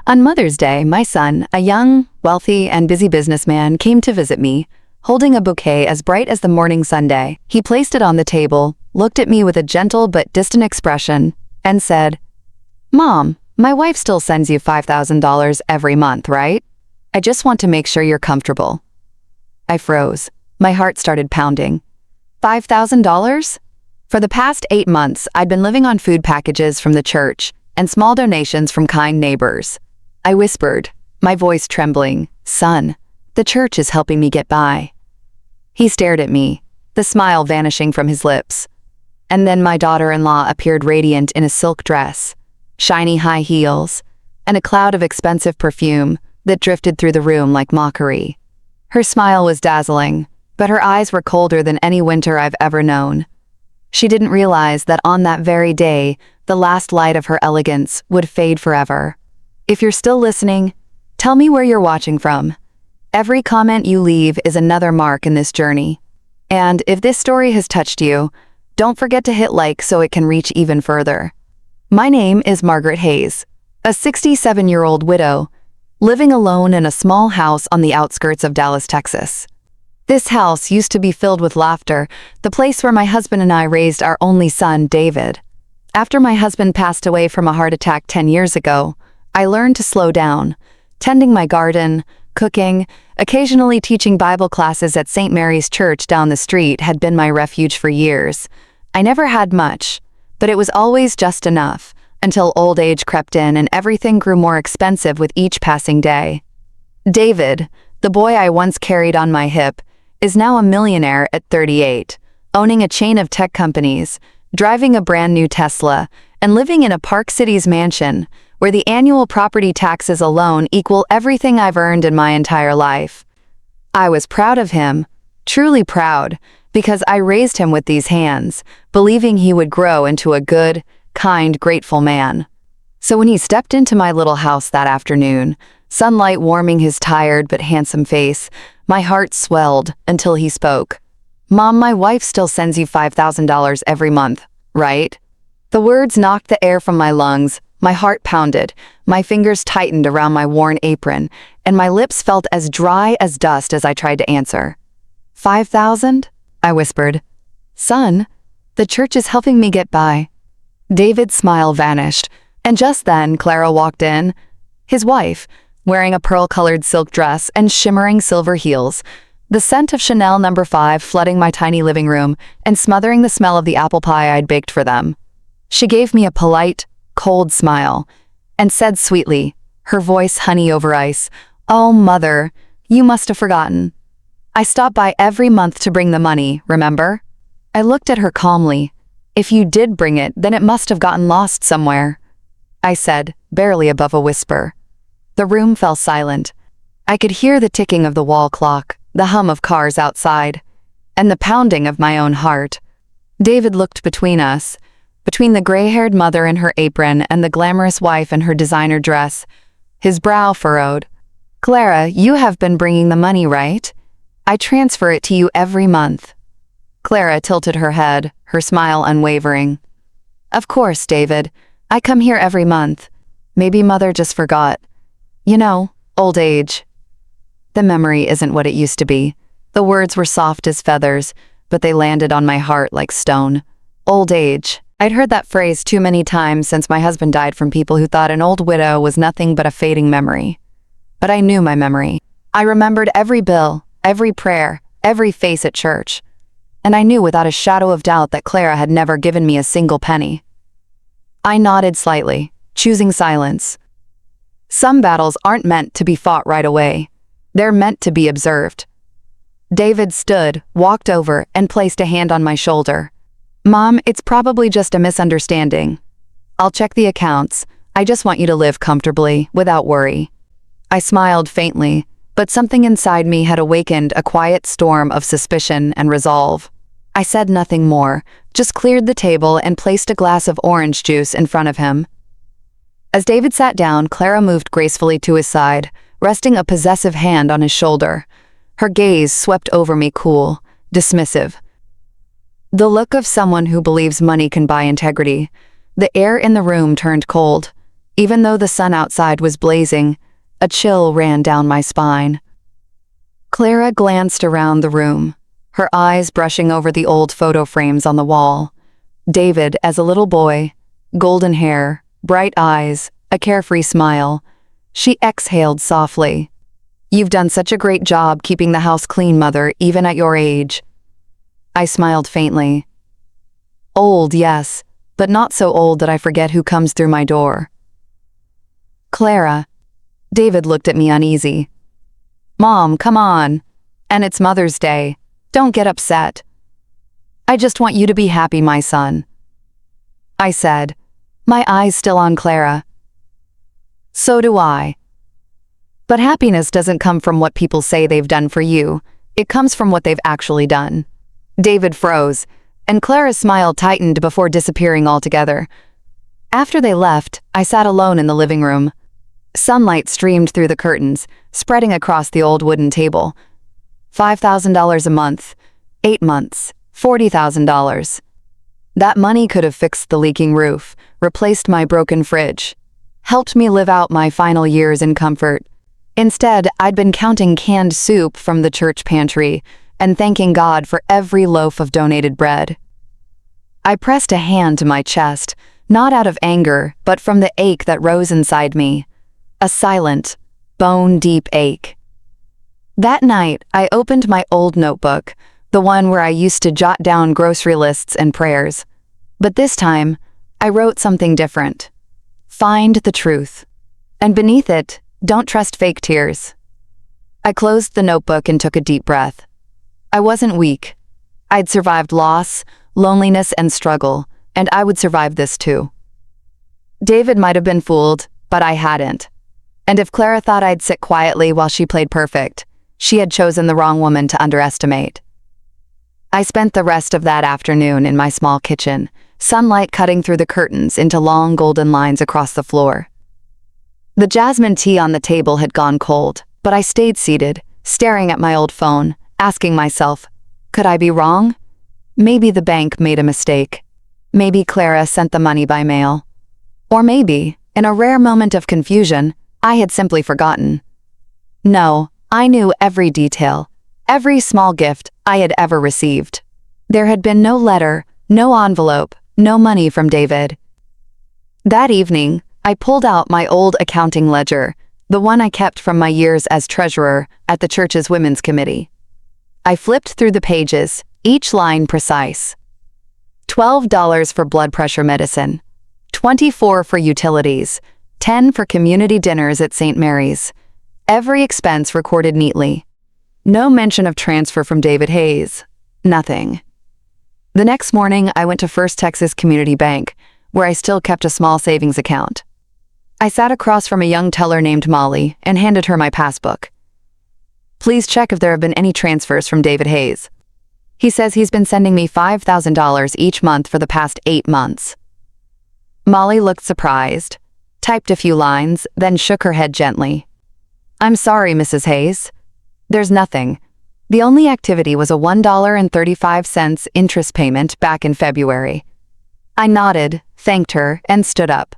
On Mother's Day, my son, a young, wealthy, and busy businessman, came to visit me, holding a bouquet as bright as the morning sunday. He placed it on the table, looked at me with a gentle but distant expression, and said, "Mom, my wife still sends you $5,000 every month, right? I just want to make sure you're comfortable." I froze. My heart started pounding. $5,000? For the past 8 months, I'd been living on food packages from the church and small donations from kind neighbors. I whispered, my voice trembling, "Son, the church is helping me get by." He stared at me, the smile vanishing from his lips. And then my daughter-in-law appeared radiant in a silk dress, shiny high heels, and a cloud of expensive perfume that drifted through the room like mockery. Her smile was dazzling, but her eyes were colder than any winter I've ever known. She didn't realize that on that very day, the last light of her elegance would fade forever. If you're still listening, tell me where you're watching from. Every comment you leave is another mark in this journey. And if this story has touched you, don't forget to hit like so it can reach even further. My name is Margaret Hayes, a 67-year-old widow, living alone in a small house on the outskirts of Dallas, Texas. This house used to be filled with laughter, the place where my husband and I raised our only son, David. After my husband passed away from a heart attack 10 years ago, I learned to slow down, tending my garden, cooking, occasionally teaching Bible classes at St. Mary's Church down the street had been my refuge for years. I never had much, but it was always just enough, until old age crept in and everything grew more expensive with each passing day. David, the boy I once carried on my hip, is now a millionaire at 38, owning a chain of tech companies, driving a brand new Tesla, and living in a Park Cities mansion, where the annual property taxes alone equal everything I've earned in my entire life. I was proud of him, truly proud, because I raised him with these hands, believing he would grow into a good, kind, grateful man. So when he stepped into my little house that afternoon, sunlight warming his tired but handsome face, my heart swelled until he spoke. "Mom, my wife still sends you $5,000 every month, right?" The words knocked the air from my lungs, my heart pounded, my fingers tightened around my worn apron, and my lips felt as dry as dust as I tried to answer. "5,000?" I whispered. "Son, the church is helping me get by." David's smile vanished, and just then Clara walked in, his wife, wearing a pearl-colored silk dress and shimmering silver heels, the scent of Chanel No. 5 flooding my tiny living room and smothering the smell of the apple pie I'd baked for them. She gave me a polite, cold smile, and said sweetly, her voice honey over ice, "Oh, Mother, you must have forgotten. I stop by every month to bring the money, remember?" I looked at her calmly. "If you did bring it, then it must have gotten lost somewhere," I said, barely above a whisper. The room fell silent. I could hear the ticking of the wall clock, the hum of cars outside, and the pounding of my own heart. David looked between us, between the gray-haired mother in her apron and the glamorous wife in her designer dress, his brow furrowed. "Clara, you have been bringing the money, right? I transfer it to you every month." Clara tilted her head, her smile unwavering. "Of course, David. I come here every month. Maybe Mother just forgot. You know, old age." The memory isn't what it used to be. The words were soft as feathers, but they landed on my heart like stone. Old age. I'd heard that phrase too many times since my husband died from people who thought an old widow was nothing but a fading memory. But I knew my memory. I remembered every bill, every prayer, every face at church. And I knew without a shadow of doubt that Clara had never given me a single penny. I nodded slightly, choosing silence. Some battles aren't meant to be fought right away. They're meant to be observed. David stood, walked over, and placed a hand on my shoulder. "Mom, it's probably just a misunderstanding. I'll check the accounts. I just want you to live comfortably, without worry." I smiled faintly, but something inside me had awakened a quiet storm of suspicion and resolve. I said nothing more, just cleared the table and placed a glass of orange juice in front of him. As David sat down, Clara moved gracefully to his side, resting a possessive hand on his shoulder. Her gaze swept over me cool, dismissive. The look of someone who believes money can buy integrity. The air in the room turned cold. Even though the sun outside was blazing, a chill ran down my spine. Clara glanced around the room, her eyes brushing over the old photo frames on the wall. David as a little boy, golden hair, bright eyes, a carefree smile. She exhaled softly. "You've done such a great job keeping the house clean, Mother, even at your age." I smiled faintly. "Old, yes, but not so old that I forget who comes through my door." "Clara." David looked at me uneasy. "Mom, come on. And it's Mother's Day. Don't get upset." "I just want you to be happy, my son," I said, my eyes still on Clara. "So do I. But happiness doesn't come from what people say they've done for you. It comes from what they've actually done." David froze, and Clara's smile tightened before disappearing altogether. After they left, I sat alone in the living room. Sunlight streamed through the curtains, spreading across the old wooden table. $5,000 a month, 8 months, $40,000. That money could have fixed the leaking roof, replaced my broken fridge, helped me live out my final years in comfort. Instead, I'd been counting canned soup from the church pantry and thanking God for every loaf of donated bread. I pressed a hand to my chest, not out of anger, but from the ache that rose inside me. A silent, bone-deep ache. That night, I opened my old notebook, the one where I used to jot down grocery lists and prayers. But this time, I wrote something different. Find the truth. And beneath it, don't trust fake tears. I closed the notebook and took a deep breath. I wasn't weak. I'd survived loss, loneliness, and struggle, and I would survive this too. David might have been fooled, but I hadn't. And if Clara thought I'd sit quietly while she played perfect, she had chosen the wrong woman to underestimate. I spent the rest of that afternoon in my small kitchen, sunlight cutting through the curtains into long golden lines across the floor. The jasmine tea on the table had gone cold, but I stayed seated, staring at my old phone, asking myself, could I be wrong? Maybe the bank made a mistake. Maybe Clara sent the money by mail. Or maybe, in a rare moment of confusion, I had simply forgotten. No, I knew every detail, every small gift I had ever received. There had been no letter, no envelope, no money from David. That evening, I pulled out my old accounting ledger, the one I kept from my years as treasurer at the church's women's committee. I flipped through the pages, each line precise. $12 for blood pressure medicine, $24 for utilities, $10 for community dinners at St. Mary's. Every expense recorded neatly. No mention of transfer from David Hayes. Nothing. The next morning, I went to First Texas Community Bank, where I still kept a small savings account. I sat across from a young teller named Molly and handed her my passbook. Please check if there have been any transfers from David Hayes. He says he's been sending me $5,000 each month for the past 8 months. Molly looked surprised, typed a few lines, then shook her head gently. I'm sorry, Mrs. Hayes. There's nothing. The only activity was a $1.35 interest payment back in February. I nodded, thanked her, and stood up.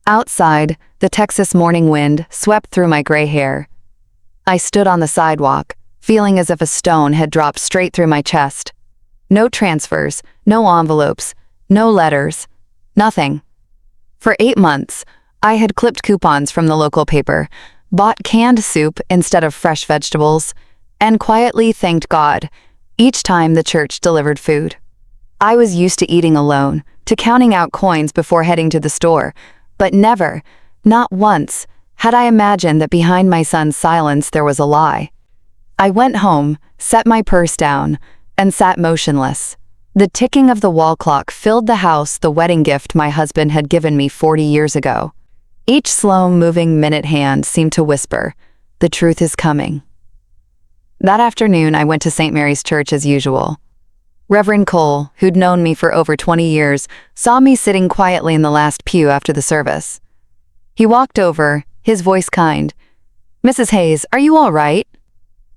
Outside, the Texas morning wind swept through my gray hair. I stood on the sidewalk, feeling as if a stone had dropped straight through my chest. No transfers, no envelopes, no letters, nothing. For 8 months, I had clipped coupons from the local paper, bought canned soup instead of fresh vegetables, and quietly thanked God each time the church delivered food. I was used to eating alone, to counting out coins before heading to the store, but never, not once, had I imagined that behind my son's silence there was a lie. I went home, set my purse down, and sat motionless. The ticking of the wall clock filled the house, the wedding gift my husband had given me 40 years ago. Each slow-moving minute hand seemed to whisper, the truth is coming. That afternoon, I went to St. Mary's Church as usual. Reverend Cole, who'd known me for over 20 years, saw me sitting quietly in the last pew after the service. He walked over, his voice kind. Mrs. Hayes, are you all right?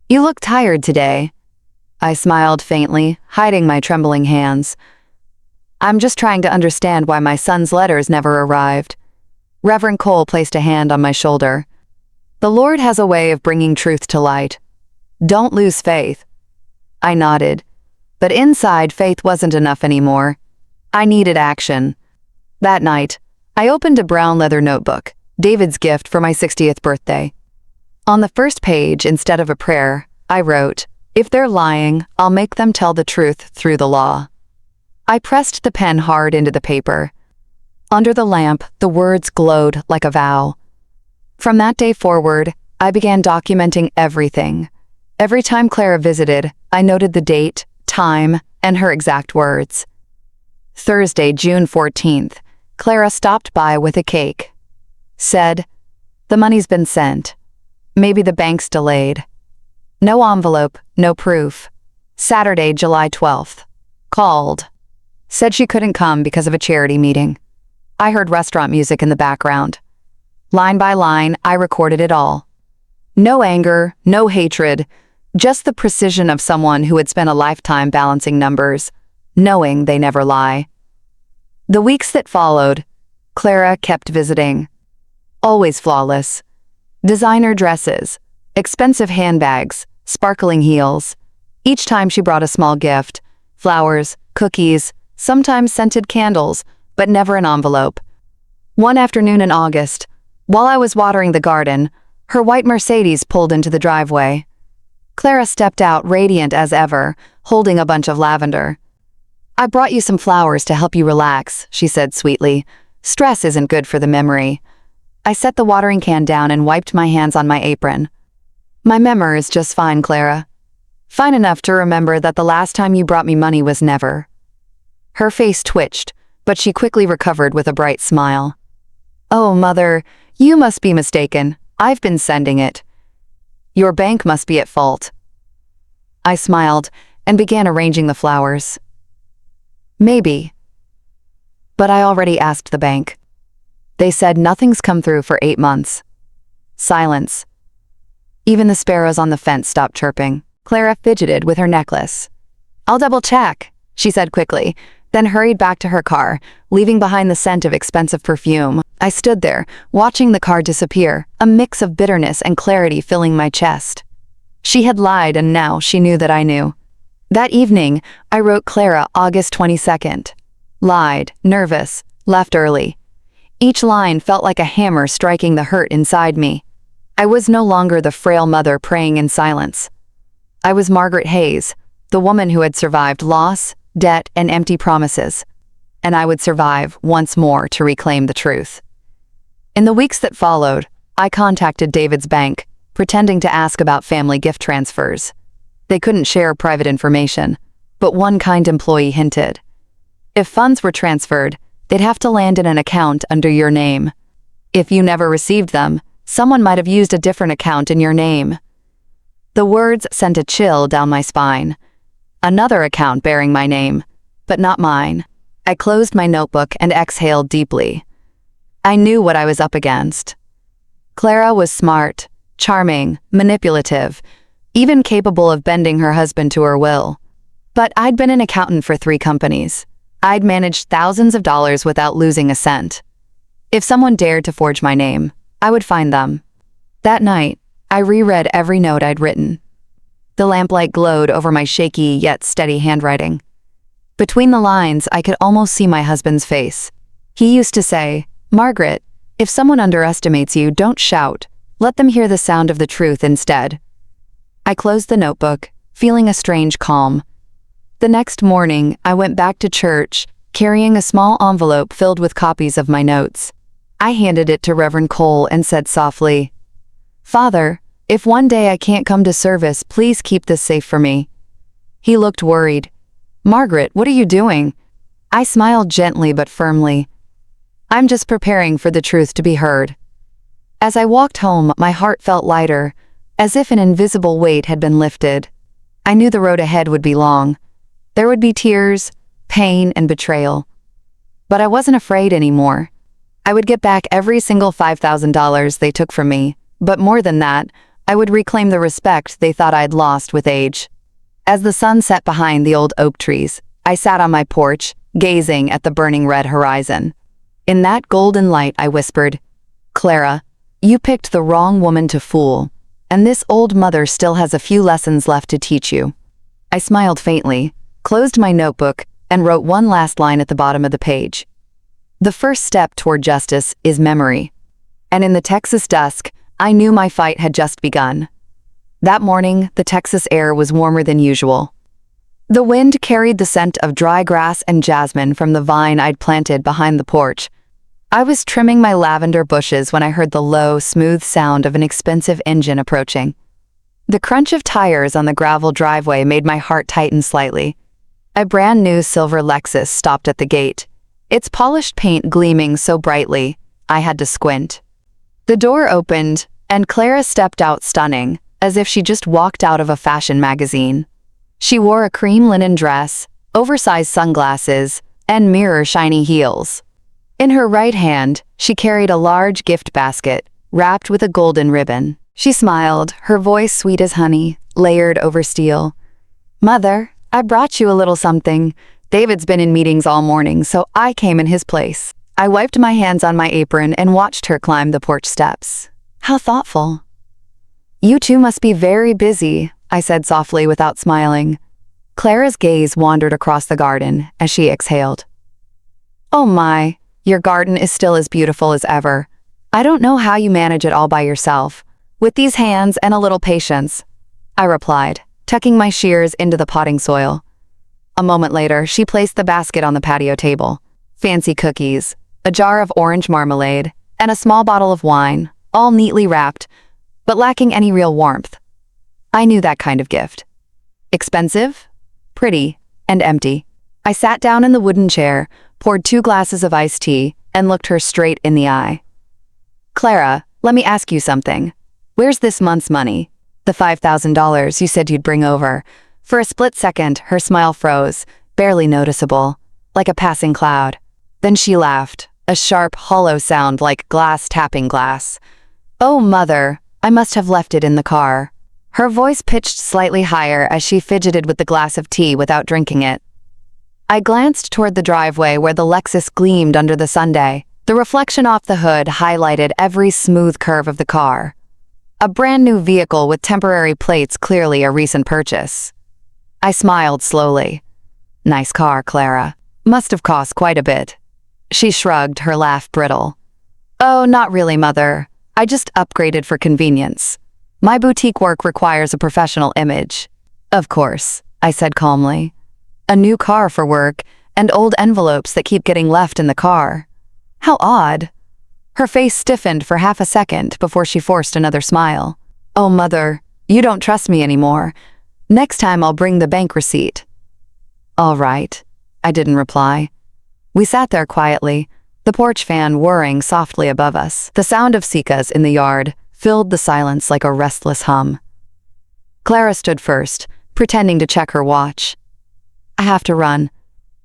You look tired today. I smiled faintly, hiding my trembling hands. I'm just trying to understand why my son's letters never arrived. Reverend Cole placed a hand on my shoulder. The Lord has a way of bringing truth to light. Don't lose faith. I nodded. But inside, faith wasn't enough anymore. I needed action. That night, I opened a brown leather notebook, David's gift for my 60th birthday. On the first page, instead of a prayer, I wrote, "If they're lying, I'll make them tell the truth through the law." I pressed the pen hard into the paper. Under the lamp, the words glowed like a vow. From that day forward, I began documenting everything. Every time Clara visited, I noted the date, time, and her exact words. Thursday, June 14th, Clara stopped by with a cake. Said, "The money's been sent. Maybe the bank's delayed." No envelope, no proof. Saturday, July 12th. Called. Said she couldn't come because of a charity meeting. I heard restaurant music in the background. Line by line, I recorded it all. No anger, no hatred, just the precision of someone who had spent a lifetime balancing numbers, knowing they never lie. The weeks that followed, Clara kept visiting. Always flawless. Designer dresses, expensive handbags, sparkling heels. Each time she brought a small gift, flowers, cookies, sometimes scented candles, but never an envelope. One afternoon in August, while I was watering the garden, her white Mercedes pulled into the driveway. Clara stepped out radiant as ever, holding a bunch of lavender. "I brought you some flowers to help you relax," she said sweetly. "Stress isn't good for the memory." I set the watering can down and wiped my hands on my apron. "My memory is just fine, Clara. Fine enough to remember that the last time you brought me money was never." Her face twitched, but she quickly recovered with a bright smile. "Oh, Mother, you must be mistaken. I've been sending it. Your bank must be at fault." I smiled and began arranging the flowers. "Maybe. But I already asked the bank. They said nothing's come through for 8 months. Silence. Even the sparrows on the fence stopped chirping. Clara fidgeted with her necklace. "I'll double check," she said quickly, then hurried back to her car, leaving behind the scent of expensive perfume. I stood there, watching the car disappear, a mix of bitterness and clarity filling my chest. She had lied, and now she knew that I knew. That evening, I wrote Clara August 22nd. Lied, nervous, left early. Each line felt like a hammer striking the hurt inside me. I was no longer the frail mother praying in silence. I was Margaret Hayes, the woman who had survived loss, debt, and empty promises. And I would survive once more to reclaim the truth. In the weeks that followed, I contacted David's bank, pretending to ask about family gift transfers. They couldn't share private information, but one kind employee hinted. If funds were transferred, they'd have to land in an account under your name. If you never received them, someone might have used a different account in your name. The words sent a chill down my spine. Another account bearing my name, but not mine. I closed my notebook and exhaled deeply. I knew what I was up against. Clara was smart, charming, manipulative, even capable of bending her husband to her will. But I'd been an accountant for 3 companies. I'd managed thousands of dollars without losing a cent. If someone dared to forge my name, I would find them. That night, I reread every note I'd written. The lamplight glowed over my shaky yet steady handwriting. Between the lines, I could almost see my husband's face. He used to say, "Margaret, if someone underestimates you, don't shout. Let them hear the sound of the truth instead." I closed the notebook, feeling a strange calm. The next morning, I went back to church, carrying a small envelope filled with copies of my notes. I handed it to Reverend Cole and said softly, "Father, if one day I can't come to service, please keep this safe for me." He looked worried. "Margaret, what are you doing?" I smiled gently but firmly. "I'm just preparing for the truth to be heard." As I walked home, my heart felt lighter, as if an invisible weight had been lifted. I knew the road ahead would be long. There would be tears, pain, and betrayal. But I wasn't afraid anymore. I would get back every single $5,000 they took from me, but more than that, I would reclaim the respect they thought I'd lost with age. As the sun set behind the old oak trees, I sat on my porch, gazing at the burning red horizon. In that golden light, I whispered, Clara, you picked the wrong woman to fool, and this old mother still has a few lessons left to teach you. I smiled faintly, closed my notebook, and wrote one last line at the bottom of the page. The first step toward justice is memory. And in the Texas dusk, I knew my fight had just begun. That morning, the Texas air was warmer than usual. The wind carried the scent of dry grass and jasmine from the vine I'd planted behind the porch. I was trimming my lavender bushes when I heard the low, smooth sound of an expensive engine approaching. The crunch of tires on the gravel driveway made my heart tighten slightly. A brand new silver Lexus stopped at the gate, its polished paint gleaming so brightly, I had to squint. The door opened, and Clara stepped out stunning, as if she just walked out of a fashion magazine. She wore a cream linen dress, oversized sunglasses, and mirror-shiny heels. In her right hand, she carried a large gift basket, wrapped with a golden ribbon. She smiled, her voice sweet as honey, layered over steel. "Mother, I brought you a little something. David's been in meetings all morning, so I came in his place." I wiped my hands on my apron and watched her climb the porch steps. How thoughtful. "You two must be very busy," I said softly without smiling. Clara's gaze wandered across the garden as she exhaled. "Oh my, your garden is still as beautiful as ever. I don't know how you manage it all by yourself. With these hands and a little patience," I replied, tucking my shears into the potting soil. A moment later, she placed the basket on the patio table. Fancy cookies, a jar of orange marmalade, and a small bottle of wine, all neatly wrapped, but lacking any real warmth. I knew that kind of gift. Expensive, pretty, and empty. I sat down in the wooden chair, poured 2 glasses of iced tea, and looked her straight in the eye. "Clara, let me ask you something. Where's this month's money? The $5,000 you said you'd bring over." For a split second, her smile froze, barely noticeable, like a passing cloud. Then she laughed, a sharp, hollow sound like glass tapping glass. "Oh, Mother, I must have left it in the car." Her voice pitched slightly higher as she fidgeted with the glass of tea without drinking it. I glanced toward the driveway where the Lexus gleamed under the sunday. The reflection off the hood highlighted every smooth curve of the car. A brand new vehicle with temporary plates, clearly a recent purchase. I smiled slowly. "Nice car, Clara. Must have cost quite a bit." She shrugged, her laugh brittle. "Oh, not really, Mother. I just upgraded for convenience. My boutique work requires a professional image." "Of course," I said calmly. "A new car for work, and old envelopes that keep getting left in the car. How odd." Her face stiffened for half a second before she forced another smile. "Oh, Mother, you don't trust me anymore. Next time I'll bring the bank receipt." "All right," I didn't reply. We sat there quietly, the porch fan whirring softly above us. The sound of cicadas in the yard filled the silence like a restless hum. Clara stood first, pretending to check her watch. "I have to run.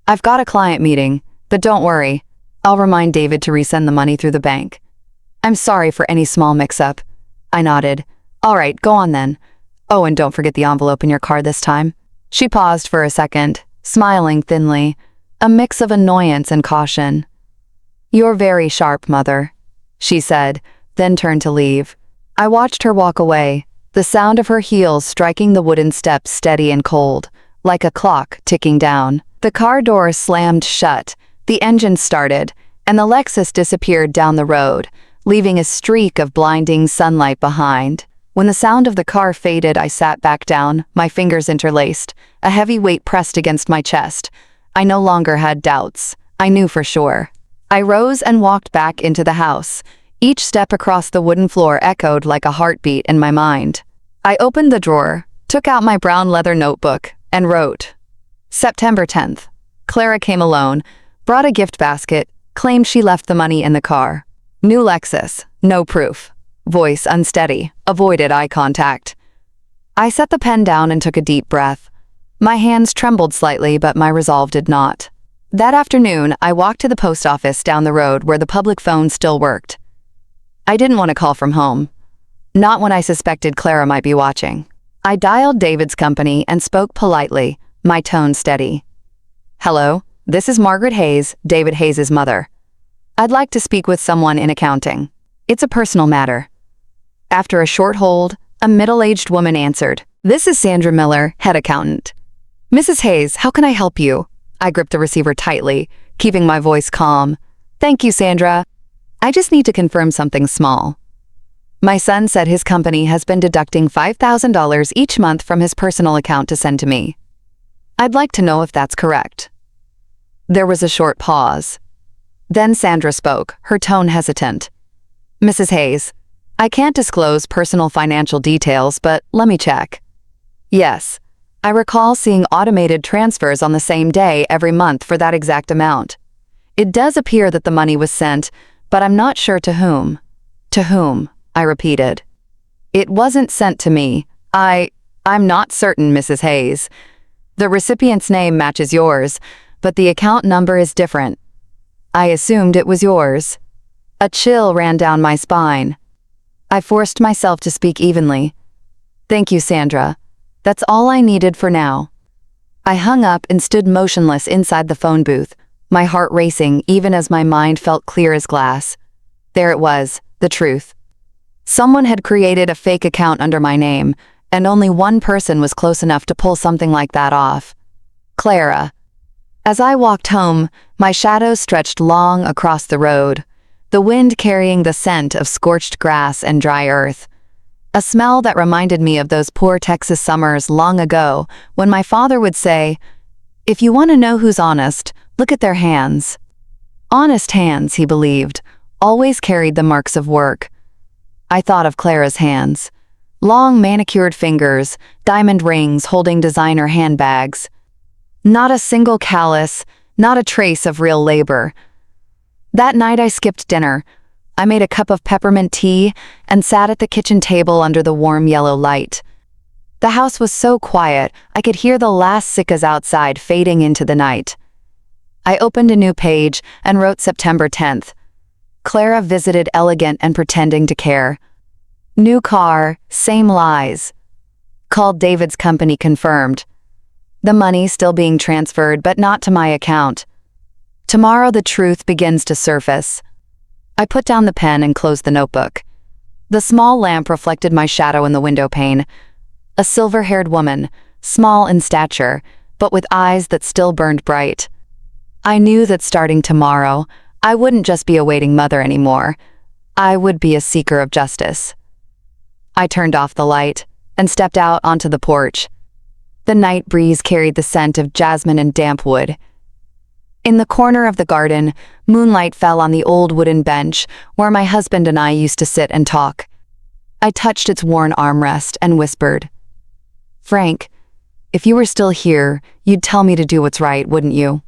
I've got a client meeting, but don't worry. I'll remind David to resend the money through the bank." "I'm sorry for any small mix-up." I nodded. "All right, go on then. Oh, and don't forget the envelope in your car this time." She paused for a second, smiling thinly, a mix of annoyance and caution. "You're very sharp, Mother," she said, then turned to leave. I watched her walk away, the sound of her heels striking the wooden steps steady and cold, like a clock ticking down. The car door slammed shut, the engine started, and the Lexus disappeared down the road, leaving a streak of blinding sunlight behind. When the sound of the car faded, I sat back down, my fingers interlaced, a heavy weight pressed against my chest. I no longer had doubts. I knew for sure. I rose and walked back into the house. Each step across the wooden floor echoed like a heartbeat in my mind. I opened the drawer, took out my brown leather notebook, and wrote. September 10th. Clara came alone, brought a gift basket, claimed she left the money in the car. New Lexus, no proof. Voice unsteady, avoided eye contact. I set the pen down and took a deep breath. My hands trembled slightly, but my resolve did not. That afternoon, I walked to the post office down the road where the public phone still worked. I didn't want to call from home. Not when I suspected Clara might be watching. I dialed David's company and spoke politely, my tone steady. "Hello, this is Margaret Hayes, David Hayes' mother. I'd like to speak with someone in accounting." It's a personal matter. After a short hold, a middle-aged woman answered. This is Sandra Miller, head accountant. Mrs. Hayes, how can I help you? I gripped the receiver tightly, keeping my voice calm. Thank you, Sandra. I just need to confirm something small. My son said his company has been deducting $5,000 each month from his personal account to send to me. I'd like to know if that's correct. There was a short pause. Then Sandra spoke, her tone hesitant. Mrs. Hayes, I can't disclose personal financial details, but let me check. Yes, I recall seeing automated transfers on the same day every month for that exact amount. It does appear that the money was sent, but I'm not sure to whom. To whom? I repeated. It wasn't sent to me. I'm not certain, Mrs. Hayes. The recipient's name matches yours, but the account number is different. I assumed it was yours. A chill ran down my spine. I forced myself to speak evenly. Thank you, Sandra. That's all I needed for now. I hung up and stood motionless inside the phone booth, my heart racing even as my mind felt clear as glass. There it was, the truth. Someone had created a fake account under my name, and only one person was close enough to pull something like that off. Clara. As I walked home, my shadow stretched long across the road, the wind carrying the scent of scorched grass and dry earth. A smell that reminded me of those poor Texas summers long ago when my father would say, "If you want to know who's honest, look at their hands." Honest hands, he believed, always carried the marks of work. I thought of Clara's hands. Long manicured fingers, diamond rings holding designer handbags. Not a single callus, not a trace of real labor. That night I skipped dinner. I made a cup of peppermint tea and sat at the kitchen table under the warm yellow light. The house was so quiet, I could hear the last cicadas outside fading into the night. I opened a new page and wrote September 10th. Clara visited elegant and pretending to care. New car, same lies. Called David's company confirmed. The money still being transferred, but not to my account. Tomorrow the truth begins to surface. I put down the pen and closed the notebook. The small lamp reflected my shadow in the window pane. A silver-haired woman, small in stature, but with eyes that still burned bright. I knew that starting tomorrow, I wouldn't just be a waiting mother anymore. I would be a seeker of justice. I turned off the light and stepped out onto the porch. The night breeze carried the scent of jasmine and damp wood. In the corner of the garden, moonlight fell on the old wooden bench where my husband and I used to sit and talk. I touched its worn armrest and whispered, "Frank, if you were still here, you'd tell me to do what's right, wouldn't you?"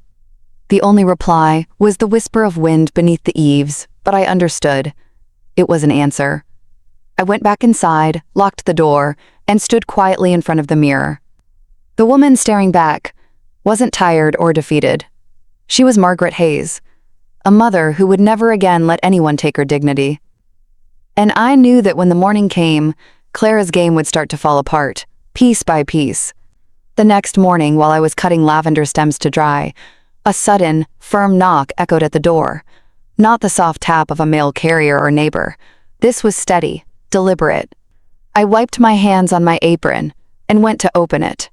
The only reply was the whisper of wind beneath the eaves, but I understood. It was an answer. I went back inside, locked the door, and stood quietly in front of the mirror. The woman staring back wasn't tired or defeated. She was Margaret Hayes, a mother who would never again let anyone take her dignity. And I knew that when the morning came, Clara's game would start to fall apart, piece by piece. The next morning, while I was cutting lavender stems to dry, a sudden, firm knock echoed at the door. Not the soft tap of a mail carrier or neighbor. This was steady, deliberate. I wiped my hands on my apron and went to open it.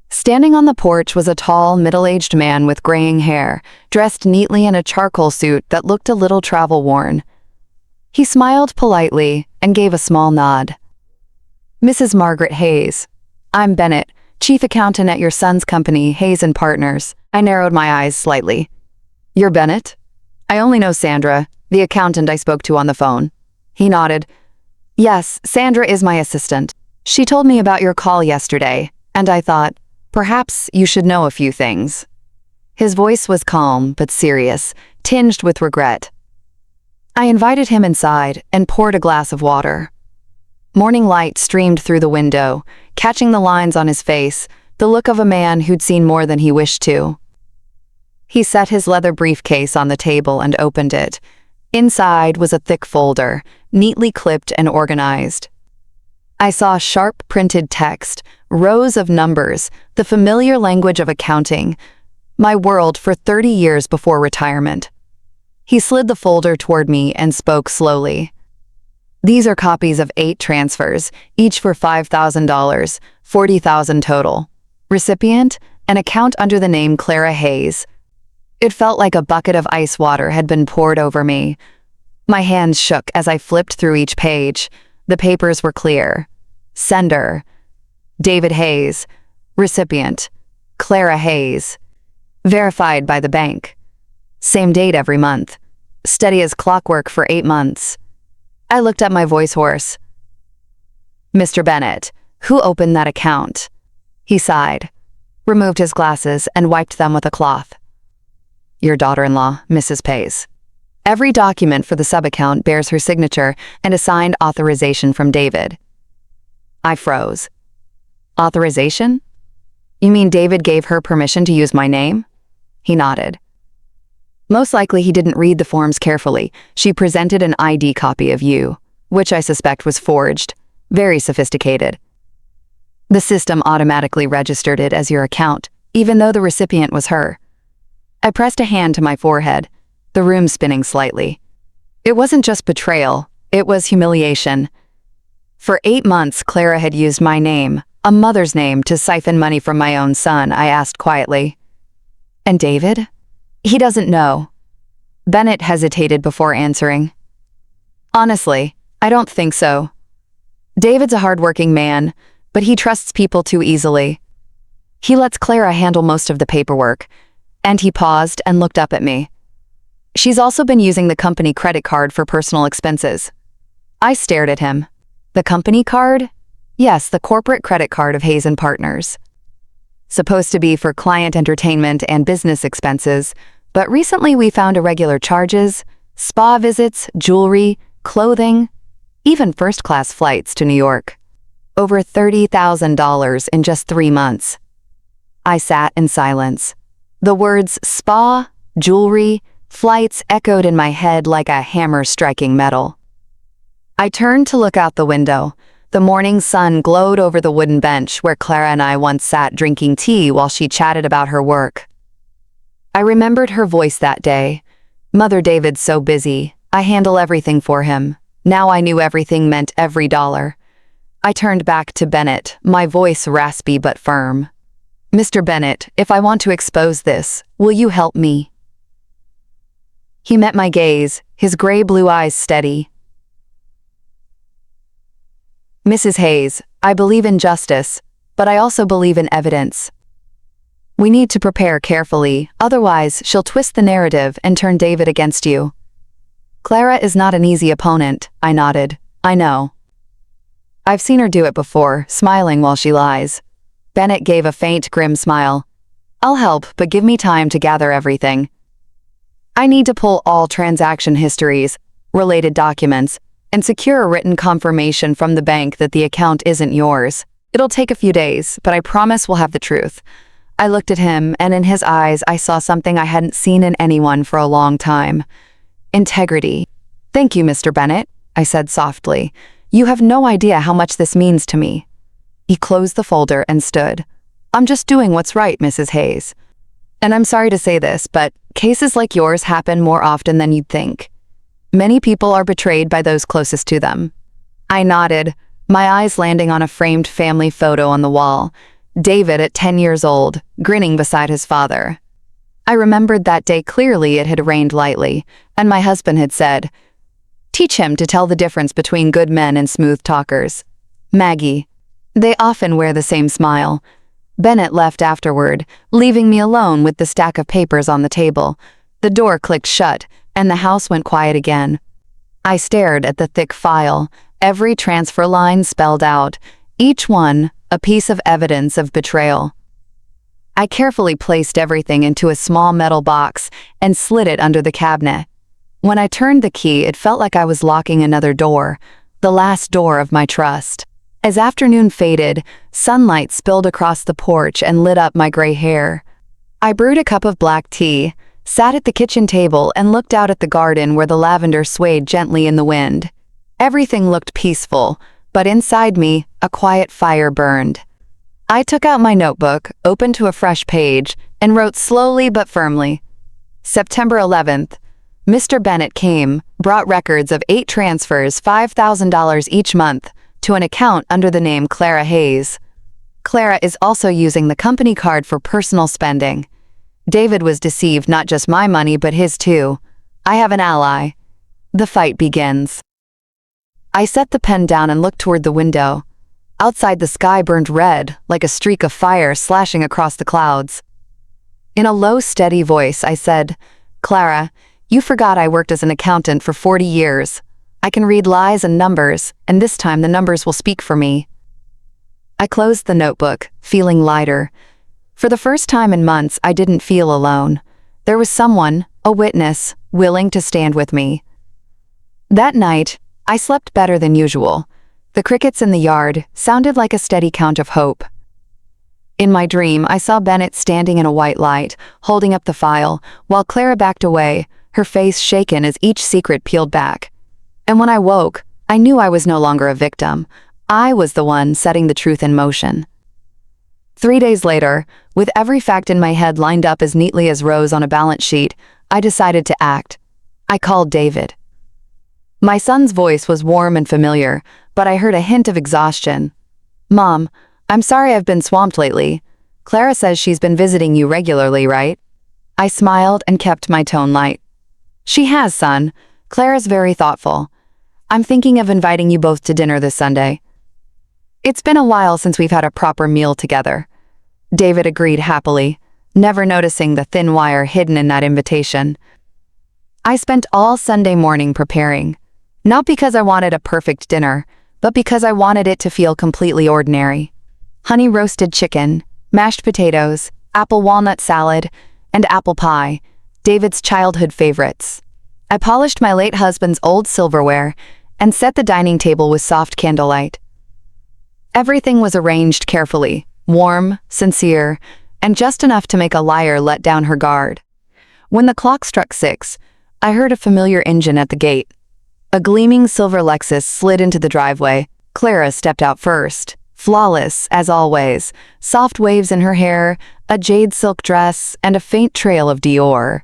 Standing on the porch was a tall, middle-aged man with graying hair, dressed neatly in a charcoal suit that looked a little travel-worn. He smiled politely and gave a small nod. "Mrs. Margaret Hayes. I'm Bennett, chief accountant at your son's company, Hayes & Partners." I narrowed my eyes slightly. "You're Bennett? I only know Sandra, the accountant I spoke to on the phone." He nodded. "Yes, Sandra is my assistant. She told me about your call yesterday, and I thought, perhaps you should know a few things." His voice was calm but serious, tinged with regret. I invited him inside and poured a glass of water. Morning light streamed through the window, catching the lines on his face, the look of a man who'd seen more than he wished to. He set his leather briefcase on the table and opened it. Inside was a thick folder, neatly clipped and organized. I saw sharp printed text, rows of numbers, the familiar language of accounting, my world for 30 years before retirement. He slid the folder toward me and spoke slowly. These are copies of 8 transfers, each for $5,000, $40,000 total. Recipient, an account under the name Clara Hayes. It felt like a bucket of ice water had been poured over me. My hands shook as I flipped through each page. The papers were clear. Sender, David Hayes. Recipient, Clara Hayes. Verified by the bank. Same date every month. Steady as clockwork for 8 months. I looked at my voice hoarse. Mr. Bennett, who opened that account? He sighed, removed his glasses, and wiped them with a cloth. Your daughter-in-law, Mrs. Pays. Every document for the sub-account bears her signature and a signed authorization from David. I froze. Authorization? You mean David gave her permission to use my name? He nodded. Most likely he didn't read the forms carefully. She presented an ID copy of you, which I suspect was forged. Very sophisticated. The system automatically registered it as your account, even though the recipient was her. I pressed a hand to my forehead, the room spinning slightly. It wasn't just betrayal, it was humiliation. For 8 months, Clara had used my name, a mother's name, to siphon money from my own son, I asked quietly. And David? He doesn't know. Bennett hesitated before answering. Honestly, I don't think so. David's a hardworking man, but he trusts people too easily. He lets Clara handle most of the paperwork, and he paused and looked up at me. She's also been using the company credit card for personal expenses. I stared at him. The company card? Yes, the corporate credit card of Hayes & Partners. Supposed to be for client entertainment and business expenses, but recently we found irregular charges, spa visits, jewelry, clothing, even first-class flights to New York. Over $30,000 in just 3 months. I sat in silence. The words spa, jewelry, flights echoed in my head like a hammer striking metal. I turned to look out the window. The morning sun glowed over the wooden bench where Clara and I once sat drinking tea while she chatted about her work. I remembered her voice that day. Mother David's so busy. I handle everything for him. Now I knew everything meant every dollar. I turned back to Bennett, my voice raspy but firm. Mr. Bennett, if I want to expose this, will you help me? He met my gaze, his gray-blue eyes steady. Mrs. Hayes, I believe in justice, but I also believe in evidence. We need to prepare carefully, otherwise she'll twist the narrative and turn David against you. Clara is not an easy opponent, I nodded. I know. I've seen her do it before, smiling while she lies. Bennett gave a faint, grim smile. I'll help, but give me time to gather everything. I need to pull all transaction histories, related documents, and secure a written confirmation from the bank that the account isn't yours. It'll take a few days, but I promise we'll have the truth. I looked at him, and in his eyes I saw something I hadn't seen in anyone for a long time. Integrity. Thank you, Mr. Bennett, I said softly. You have no idea how much this means to me. He closed the folder and stood. I'm just doing what's right, Mrs. Hayes. And I'm sorry to say this, but cases like yours happen more often than you'd think. Many people are betrayed by those closest to them. I nodded, my eyes landing on a framed family photo on the wall. David at 10 years old, grinning beside his father. I remembered that day clearly. It had rained lightly, and my husband had said, "Teach him to tell the difference between good men and smooth talkers." Maggie. They often wear the same smile. Bennett left afterward, leaving me alone with the stack of papers on the table. The door clicked shut, and the house went quiet again. I stared at the thick file, every transfer line spelled out, each one a piece of evidence of betrayal. I carefully placed everything into a small metal box and slid it under the cabinet. When I turned the key, it felt like I was locking another door, the last door of my trust. As afternoon faded, sunlight spilled across the porch and lit up my gray hair. I brewed a cup of black tea, sat at the kitchen table, and looked out at the garden where the lavender swayed gently in the wind. Everything looked peaceful, but inside me, a quiet fire burned. I took out my notebook, opened to a fresh page, and wrote slowly but firmly. September 11th. Mr. Bennett came, brought records of 8 transfers, $5,000 each month, to an account under the name Clara Hayes. Clara is also using the company card for personal spending. David was deceived, not just my money but his too. I have an ally. The fight begins. I set the pen down and looked toward the window. Outside, the sky burned red, like a streak of fire slashing across the clouds. In a low, steady voice, I said, "Clara, you forgot I worked as an accountant for 40 years. I can read lies and numbers, and this time the numbers will speak for me." I closed the notebook, feeling lighter. For the first time in months, I didn't feel alone. There was someone, a witness, willing to stand with me. That night, I slept better than usual. The crickets in the yard sounded like a steady count of hope. In my dream, I saw Bennett standing in a white light, holding up the file, while Clara backed away, her face shaken as each secret peeled back. And when I woke, I knew I was no longer a victim. I was the one setting the truth in motion. 3 days later, with every fact in my head lined up as neatly as rows on a balance sheet, I decided to act. I called David. My son's voice was warm and familiar, but I heard a hint of exhaustion. "Mom, I'm sorry I've been swamped lately. Clara says she's been visiting you regularly, right?" I smiled and kept my tone light. "She has, son. Clara's very thoughtful. I'm thinking of inviting you both to dinner this Sunday." "It's been a while since we've had a proper meal together." David agreed happily, never noticing the thin wire hidden in that invitation. I spent all Sunday morning preparing, not because I wanted a perfect dinner, but because I wanted it to feel completely ordinary. Honey roasted chicken, mashed potatoes, apple walnut salad, and apple pie, David's childhood favorites. I polished my late husband's old silverware and set the dining table with soft candlelight. Everything was arranged carefully, warm, sincere, and just enough to make a liar let down her guard. When the clock struck 6, I heard a familiar engine at the gate. A gleaming silver Lexus slid into the driveway. Clara stepped out first, flawless as always, soft waves in her hair, a jade silk dress, and a faint trail of Dior.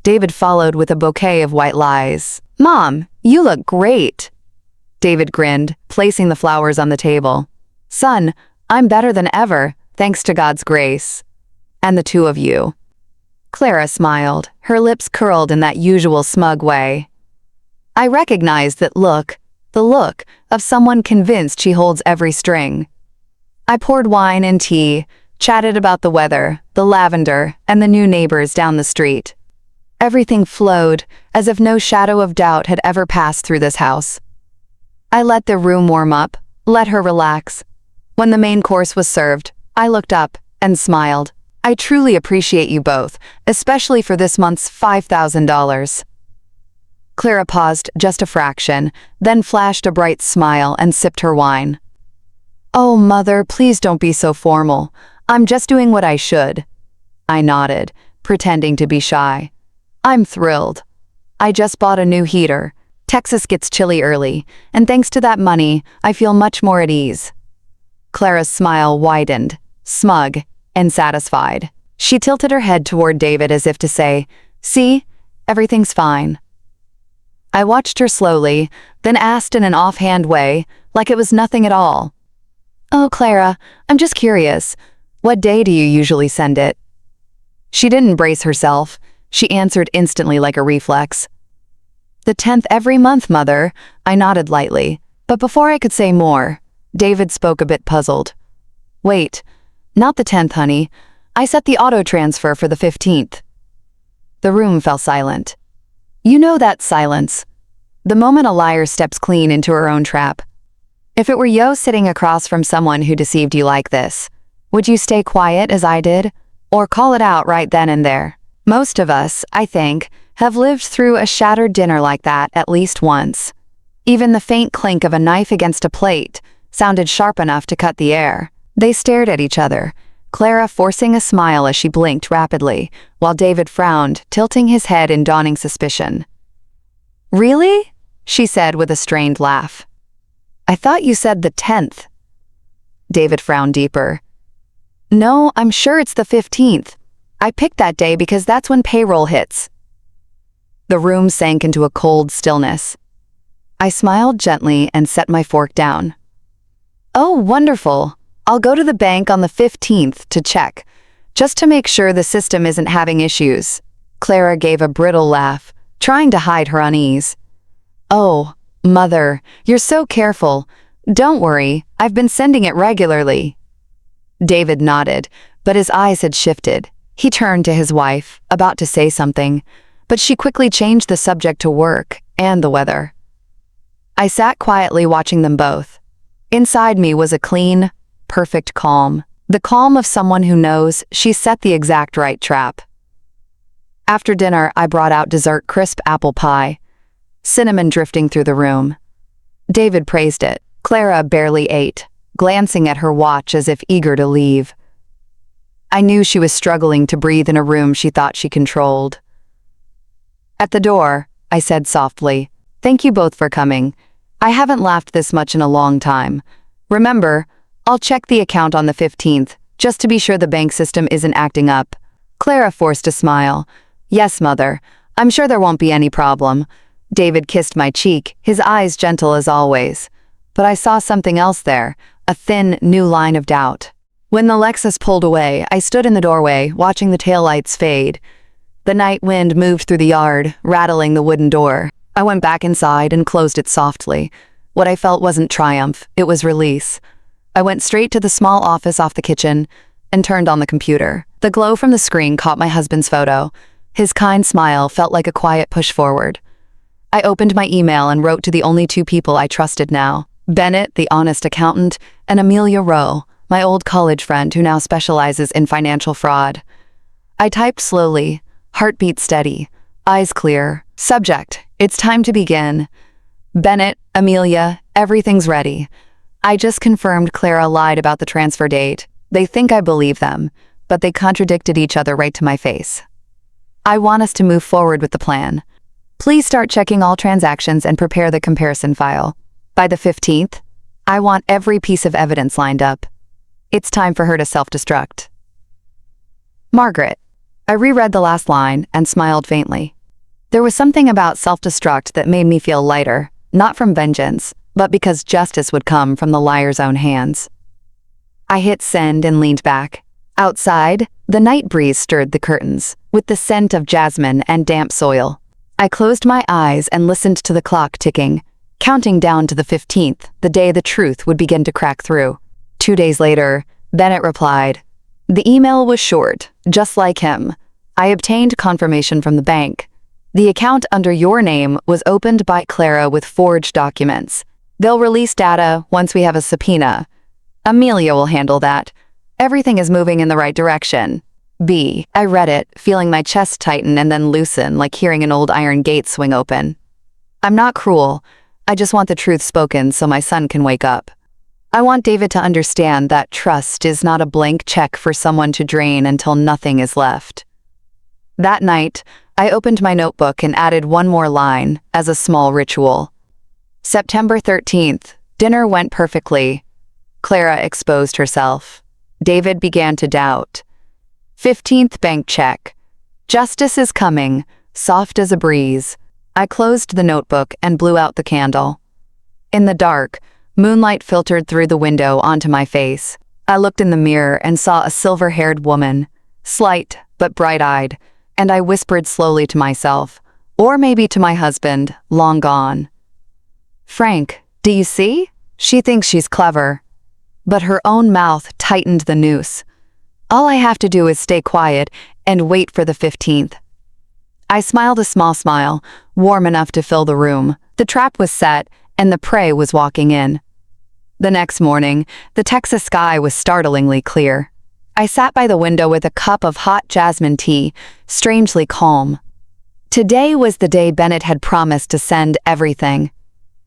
David followed with a bouquet of white lies. "Mom, you look great." David grinned, placing the flowers on the table. "Son, I'm better than ever, thanks to God's grace. And the two of you." Clara smiled, her lips curled in that usual smug way. I recognized that look, the look of someone convinced she holds every string. I poured wine and tea, chatted about the weather, the lavender, and the new neighbors down the street. Everything flowed, as if no shadow of doubt had ever passed through this house. I let the room warm up, let her relax. When the main course was served, I looked up and smiled. "I truly appreciate you both, especially for this month's $5,000. Clara paused just a fraction, then flashed a bright smile and sipped her wine. "Oh, Mother, please don't be so formal. I'm just doing what I should." I nodded, pretending to be shy. "I'm thrilled. I just bought a new heater. Texas gets chilly early, and thanks to that money, I feel much more at ease." Clara's smile widened, smug and satisfied. She tilted her head toward David as if to say, "See, everything's fine." I watched her slowly, then asked in an offhand way, like it was nothing at all. "Oh, Clara, I'm just curious. What day do you usually send it?" She didn't brace herself. She answered instantly like a reflex. "The 10th every month, Mother." I nodded lightly, but before I could say more, David spoke a bit puzzled. "Wait, not the 10th, honey. I set the auto transfer for the 15th. The room fell silent. You know that silence. The moment a liar steps clean into her own trap. If it were you sitting across from someone who deceived you like this, would you stay quiet as I did, or call it out right then and there? Most of us, I think, have lived through a shattered dinner like that at least once. Even the faint clink of a knife against a plate sounded sharp enough to cut the air. They stared at each other, Clara forcing a smile as she blinked rapidly, while David frowned, tilting his head in dawning suspicion. "Really?" she said with a strained laugh. "I thought you said the 10th. David frowned deeper. "No, I'm sure it's the 15th. I picked that day because that's when payroll hits." The room sank into a cold stillness. I smiled gently and set my fork down. "Oh, wonderful. I'll go to the bank on the 15th to check, just to make sure the system isn't having issues." Clara gave a brittle laugh, trying to hide her unease. "Oh, Mother, you're so careful. Don't worry, I've been sending it regularly." David nodded, but his eyes had shifted. He turned to his wife, about to say something, but she quickly changed the subject to work and the weather. I sat quietly watching them both. Inside me was a clean, perfect calm, the calm of someone who knows she set the exact right trap. After dinner, I brought out dessert crisp apple pie, cinnamon drifting through the room. David praised it. Clara barely ate, glancing at her watch as if eager to leave. I knew she was struggling to breathe in a room she thought she controlled. At the door, I said softly, "Thank you both for coming. I haven't laughed this much in a long time. Remember, I'll check the account on the 15th, just to be sure the bank system isn't acting up." Clara forced a smile. "Yes, Mother. I'm sure there won't be any problem." David kissed my cheek, his eyes gentle as always. But I saw something else there, a thin, new line of doubt. When the Lexus pulled away, I stood in the doorway, watching the taillights fade. The night wind moved through the yard, rattling the wooden door. I went back inside and closed it softly. What I felt wasn't triumph, it was release. I went straight to the small office off the kitchen and turned on the computer. The glow from the screen caught my husband's photo. His kind smile felt like a quiet push forward. I opened my email and wrote to the only two people I trusted now: Bennett, the honest accountant, and Amelia Rowe, my old college friend who now specializes in financial fraud. I typed slowly, heartbeat steady, eyes clear. Subject: it's time to begin. Bennett, Amelia, everything's ready. I just confirmed Clara lied about the transfer date. They think I believe them, but they contradicted each other right to my face. I want us to move forward with the plan. Please start checking all transactions and prepare the comparison file. By the 15th, I want every piece of evidence lined up. It's time for her to self-destruct. Margaret. I reread the last line and smiled faintly. There was something about self-destruct that made me feel lighter, not from vengeance, but because justice would come from the liar's own hands. I hit send and leaned back. Outside, the night breeze stirred the curtains, with the scent of jasmine and damp soil. I closed my eyes and listened to the clock ticking, counting down to the 15th, the day the truth would begin to crack through. 2 days later, Bennett replied. The email was short, just like him. I obtained confirmation from the bank. The account under your name was opened by Clara with forged documents. They'll release data once we have a subpoena. Amelia will handle that. Everything is moving in the right direction. B. I read it, feeling my chest tighten and then loosen, like hearing an old iron gate swing open. I'm not cruel. I just want the truth spoken so my son can wake up. I want David to understand that trust is not a blank check for someone to drain until nothing is left. That night, I opened my notebook and added one more line as a small ritual. September 13th, dinner went perfectly. Clara exposed herself. David began to doubt. 15th bank check. Justice is coming, soft as a breeze. I closed the notebook and blew out the candle. In the dark, moonlight filtered through the window onto my face. I looked in the mirror and saw a silver-haired woman, slight but bright-eyed, and I whispered slowly to myself, or maybe to my husband, long gone. Frank, do you see? She thinks she's clever. But her own mouth tightened the noose. All I have to do is stay quiet and wait for the 15th. I smiled a small smile, warm enough to fill the room. The trap was set, and the prey was walking in. The next morning, the Texas sky was startlingly clear. I sat by the window with a cup of hot jasmine tea, strangely calm. Today was the day Bennett had promised to send everything.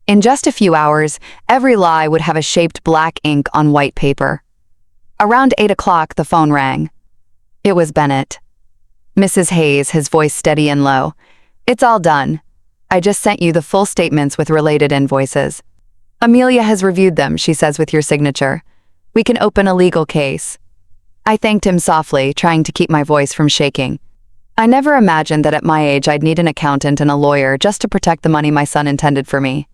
In just a few hours, every lie would have a shaped black ink on white paper. Around 8 o'clock, the phone rang. It was Bennett. Mrs. Hayes, his voice steady and low. It's all done. I just sent you the full statements with related invoices. Amelia has reviewed them, she says, with your signature. We can open a legal case. I thanked him softly, trying to keep my voice from shaking. I never imagined that at my age I'd need an accountant and a lawyer just to protect the money my son intended for me.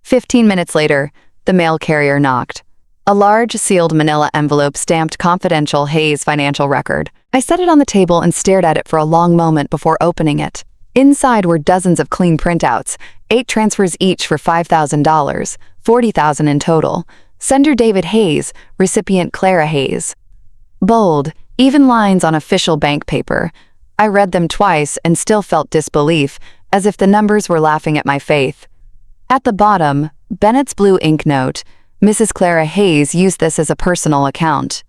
15 minutes later, the mail carrier knocked. A large, sealed manila envelope stamped confidential Hayes financial record. I set it on the table and stared at it for a long moment before opening it. Inside were dozens of clean printouts, 8 transfers each for $5,000, $40,000 in total. Sender David Hayes, recipient Clara Hayes. Bold, even lines on official bank paper. I read them twice and still felt disbelief, as if the numbers were laughing at my faith. At the bottom, Bennett's blue ink note. Mrs. Clara Hayes used this as a personal account.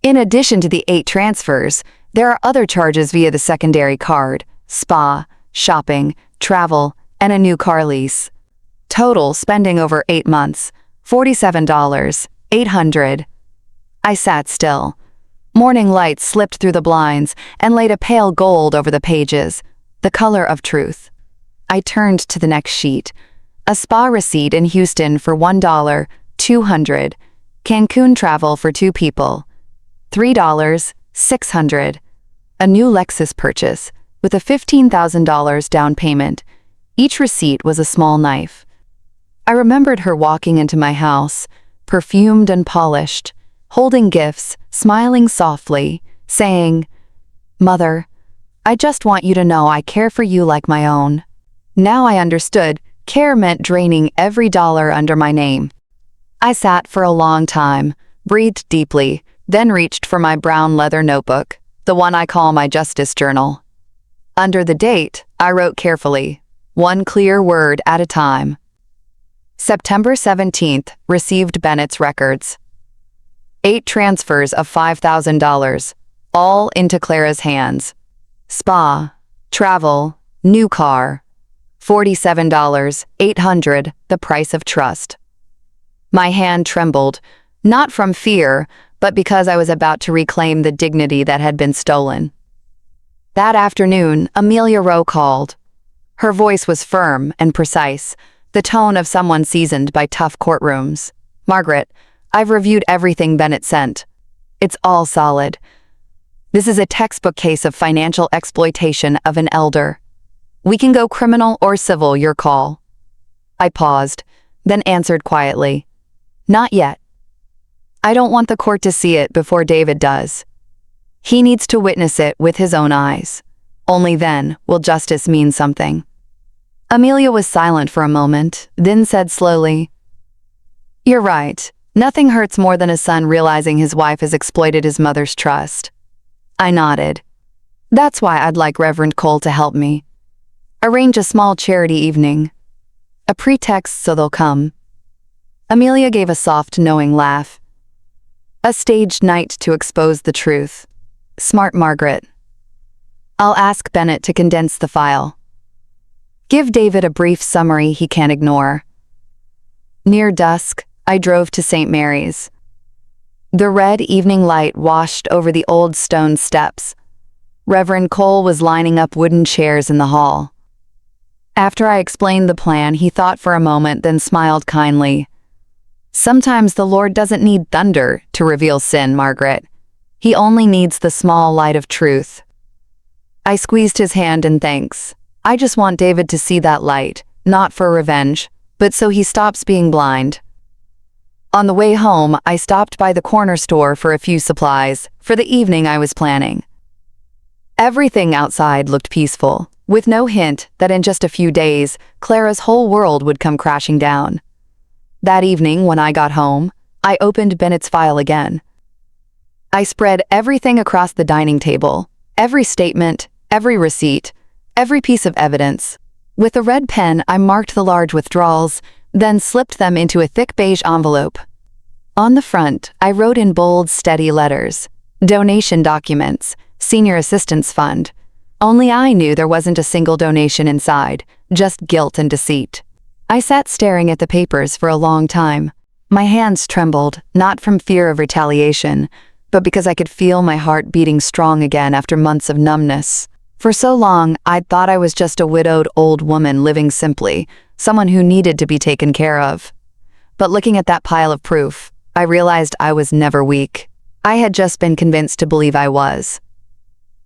In addition to the 8 transfers, there are other charges via the secondary card, spa, shopping, travel, and a new car lease. Total spending over 8 months, $47, $800. I sat still. Morning light slipped through the blinds and laid a pale gold over the pages, the color of truth. I turned to the next sheet. A spa receipt in Houston for $1, $200. Cancun travel for 2 people, $3, $600. A new Lexus purchase, with a $15,000 down payment. Each receipt was a small knife. I remembered her walking into my house, perfumed and polished, holding gifts, smiling softly, saying, "Mother, I just want you to know I care for you like my own." Now I understood, care meant draining every dollar under my name. I sat for a long time, breathed deeply, then reached for my brown leather notebook, the one I call my justice journal. Under the date, I wrote carefully, one clear word at a time. September 17th, received Bennett's records. 8 transfers of $5,000, all into Clara's hands. Spa, travel, new car, $47, $800, the price of trust. My hand trembled, not from fear, but because I was about to reclaim the dignity that had been stolen. That afternoon, Amelia Rowe called. Her voice was firm and precise, the tone of someone seasoned by tough courtrooms. "Margaret, I've reviewed everything Bennett sent. It's all solid. This is a textbook case of financial exploitation of an elder. We can go criminal or civil, your call." I paused, then answered quietly, "Not yet. I don't want the court to see it before David does. He needs to witness it with his own eyes. Only then will justice mean something." Amelia was silent for a moment, then said slowly, "You're right. Nothing hurts more than a son realizing his wife has exploited his mother's trust." I nodded. "That's why I'd like Reverend Cole to help me. Arrange a small charity evening. A pretext so they'll come." Amelia gave a soft, knowing laugh. "A staged night to expose the truth. Smart Margaret. I'll ask Bennett to condense the file. Give David a brief summary he can't ignore." Near dusk, I drove to St. Mary's. The red evening light washed over the old stone steps. Reverend Cole was lining up wooden chairs in the hall. After I explained the plan, he thought for a moment, then smiled kindly. "Sometimes the Lord doesn't need thunder to reveal sin, Margaret. He only needs the small light of truth." I squeezed his hand in thanks. I just want David to see that light, not for revenge, but so he stops being blind. On the way home, I stopped by the corner store for a few supplies for the evening I was planning. Everything outside looked peaceful, with no hint that in just a few days, Clara's whole world would come crashing down. That evening, when I got home, I opened Bennett's file again. I spread everything across the dining table, every statement, every receipt, every piece of evidence. With a red pen, I marked the large withdrawals, then slipped them into a thick beige envelope. On the front, I wrote in bold, steady letters, "Donation documents, Senior Assistance Fund." Only I knew there wasn't a single donation inside, just guilt and deceit. I sat staring at the papers for a long time. My hands trembled, not from fear of retaliation, but because I could feel my heart beating strong again after months of numbness. For so long, I'd thought I was just a widowed old woman living simply, someone who needed to be taken care of. But looking at that pile of proof, I realized I was never weak. I had just been convinced to believe I was.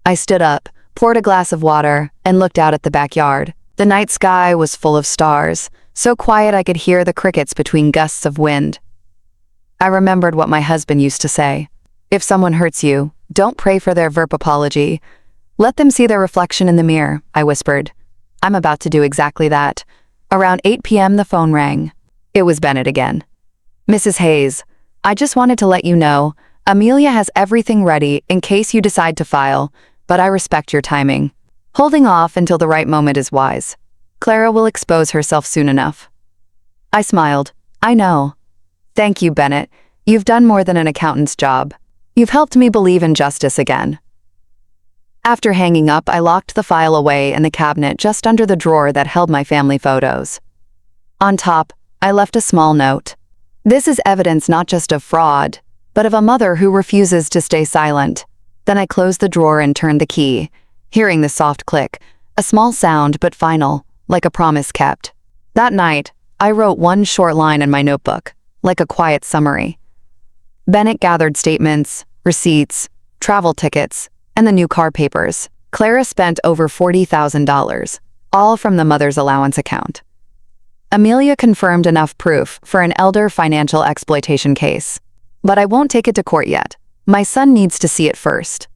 I stood up, poured a glass of water, and looked out at the backyard. The night sky was full of stars, so quiet I could hear the crickets between gusts of wind. I remembered what my husband used to say. If someone hurts you, don't pray for their verb apology. Let them see their reflection in the mirror, I whispered. I'm about to do exactly that. Around 8 p.m. the phone rang. It was Bennett again. Mrs. Hayes, I just wanted to let you know, Amelia has everything ready in case you decide to file, but I respect your timing. Holding off until the right moment is wise. Clara will expose herself soon enough. I smiled. I know. Thank you, Bennett. You've done more than an accountant's job. You've helped me believe in justice again. After hanging up, I locked the file away in the cabinet just under the drawer that held my family photos. On top, I left a small note. This is evidence not just of fraud, but of a mother who refuses to stay silent. Then I closed the drawer and turned the key, hearing the soft click, a small sound but final, like a promise kept. That night, I wrote one short line in my notebook, like a quiet summary. Bennett gathered statements, receipts, travel tickets, and the new car papers. Clara spent over $40,000, all from the mother's allowance account. Amelia confirmed enough proof for an elder financial exploitation case. But I won't take it to court yet. My son needs to see it first.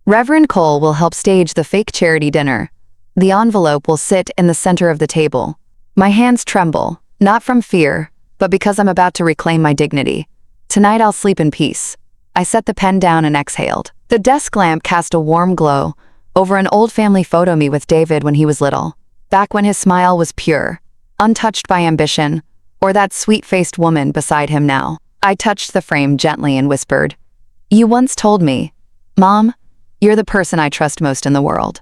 Reverend Cole will help stage the fake charity dinner. The envelope will sit in the center of the table. My hands tremble, not from fear, but because I'm about to reclaim my dignity. Tonight I'll sleep in peace. I set the pen down and exhaled. The desk lamp cast a warm glow over an old family photo of me with David when he was little, back when his smile was pure, untouched by ambition, or that sweet-faced woman beside him now. I touched the frame gently and whispered, "You once told me, Mom, you're the person I trust most in the world.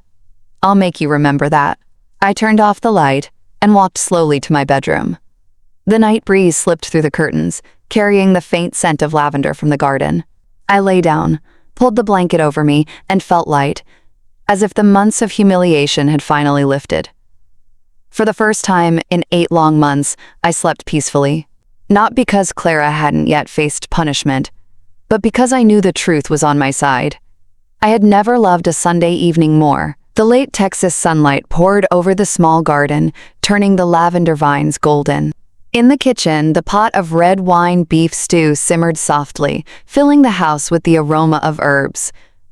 I'll make you remember that." I turned off the light and walked slowly to my bedroom. The night breeze slipped through the curtains, carrying the faint scent of lavender from the garden. I lay down, pulled the blanket over me, and felt light, as if the months of humiliation had finally lifted. For the first time in 8 long months, I slept peacefully. Not because Clara hadn't yet faced punishment, but because I knew the truth was on my side. I had never loved a Sunday evening more. The late Texas sunlight poured over the small garden, turning the lavender vines golden. In the kitchen, the pot of red wine beef stew simmered softly, filling the house with the aroma of herbs.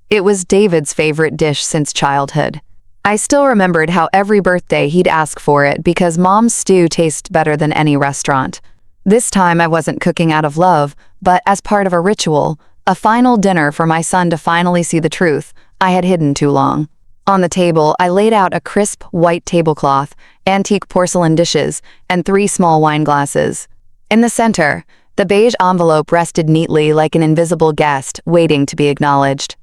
It was David's favorite dish since childhood. I still remembered how every birthday he'd ask for it because Mom's stew tastes better than any restaurant. This time I wasn't cooking out of love, but as part of a ritual, a final dinner for my son to finally see the truth I had hidden too long. On the table, I laid out a crisp white tablecloth, antique porcelain dishes, and 3 small wine glasses. In the center, the beige envelope rested neatly like an invisible guest waiting to be acknowledged.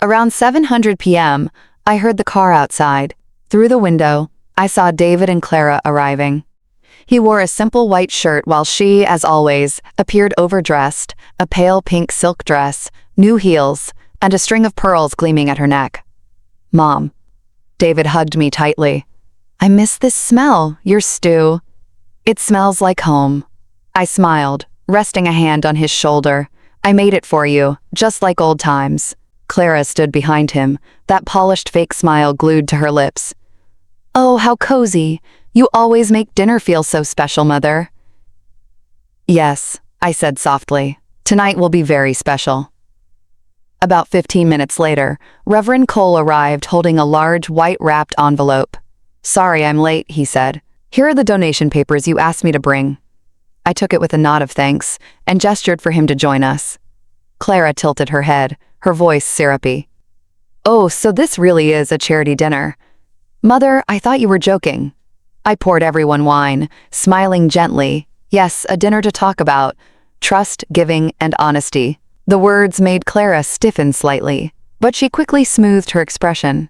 Around 7:00 p.m., I heard the car outside. Through the window, I saw David and Clara arriving. He wore a simple white shirt while she, as always, appeared overdressed, a pale pink silk dress, new heels, and a string of pearls gleaming at her neck. "Mom." David hugged me tightly. "I miss this smell, your stew. It smells like home." I smiled, resting a hand on his shoulder. "I made it for you, just like old times." Clara stood behind him, that polished fake smile glued to her lips. "Oh, how cozy. You always make dinner feel so special, Mother." "Yes," I said softly. "Tonight will be very special." About 15 minutes later, Reverend Cole arrived holding a large white-wrapped envelope. "Sorry I'm late," he said. "Here are the donation papers you asked me to bring." I took it with a nod of thanks and gestured for him to join us. Clara tilted her head, her voice syrupy. "Oh, so this really is a charity dinner. Mother, I thought you were joking." I poured everyone wine, smiling gently. Yes, a dinner to talk about trust, giving, and honesty. The words made Clara stiffen slightly, but she quickly smoothed her expression.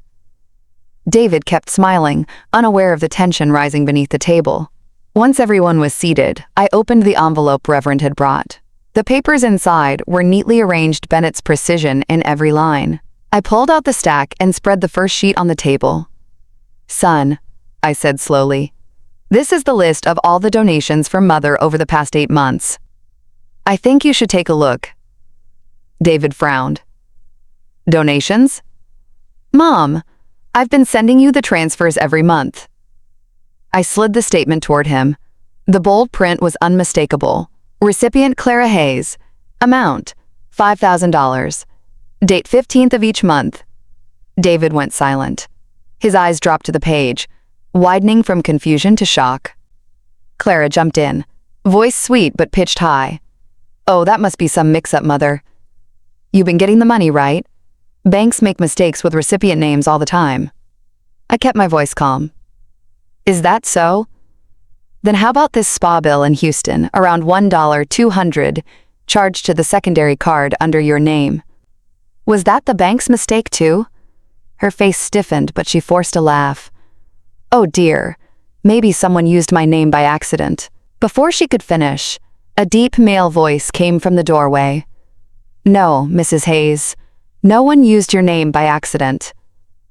David kept smiling, unaware of the tension rising beneath the table. Once everyone was seated, I opened the envelope Reverend had brought. The papers inside were neatly arranged, Bennett's precision in every line. I pulled out the stack and spread the first sheet on the table. "Son," I said slowly, "this is the list of all the donations from Mother over the past 8 months. I think you should take a look." David frowned. "Donations?" Mom, I've been sending you the transfers every month. I slid the statement toward him. The bold print was unmistakable. Recipient Clara Hayes. Amount, $5,000. Date 15th of each month. David went silent. His eyes dropped to the page, widening from confusion to shock. Clara jumped in, voice sweet but pitched high. Oh, that must be some mix-up, Mother. You've been getting the money, right? Banks make mistakes with recipient names all the time. I kept my voice calm. Is that so? Then how about this spa bill in Houston, around $1,200, charged to the secondary card under your name? Was that the bank's mistake too? Her face stiffened, but she forced a laugh. Oh dear, maybe someone used my name by accident. Before she could finish, a deep male voice came from the doorway. No, Mrs. Hayes, no one used your name by accident.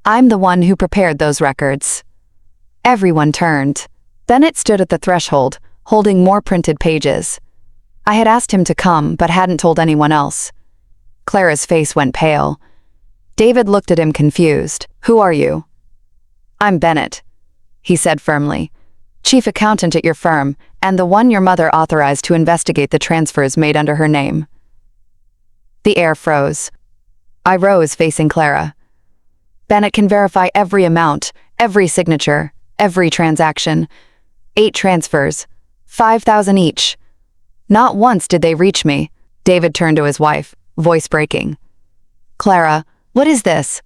I'm the one who prepared those records. Everyone turned. Bennett stood at the threshold, holding more printed pages. I had asked him to come, but hadn't told anyone else. Clara's face went pale. David looked at him confused. Who are you? I'm Bennett, he said firmly. Chief accountant at your firm, and the one your mother authorized to investigate the transfers made under her name. The air froze. I rose, facing Clara. Bennett can verify every amount, every signature, every transaction. 8 transfers, 5,000 each. Not once did they reach me. David turned to his wife, voice breaking. Clara, what is this?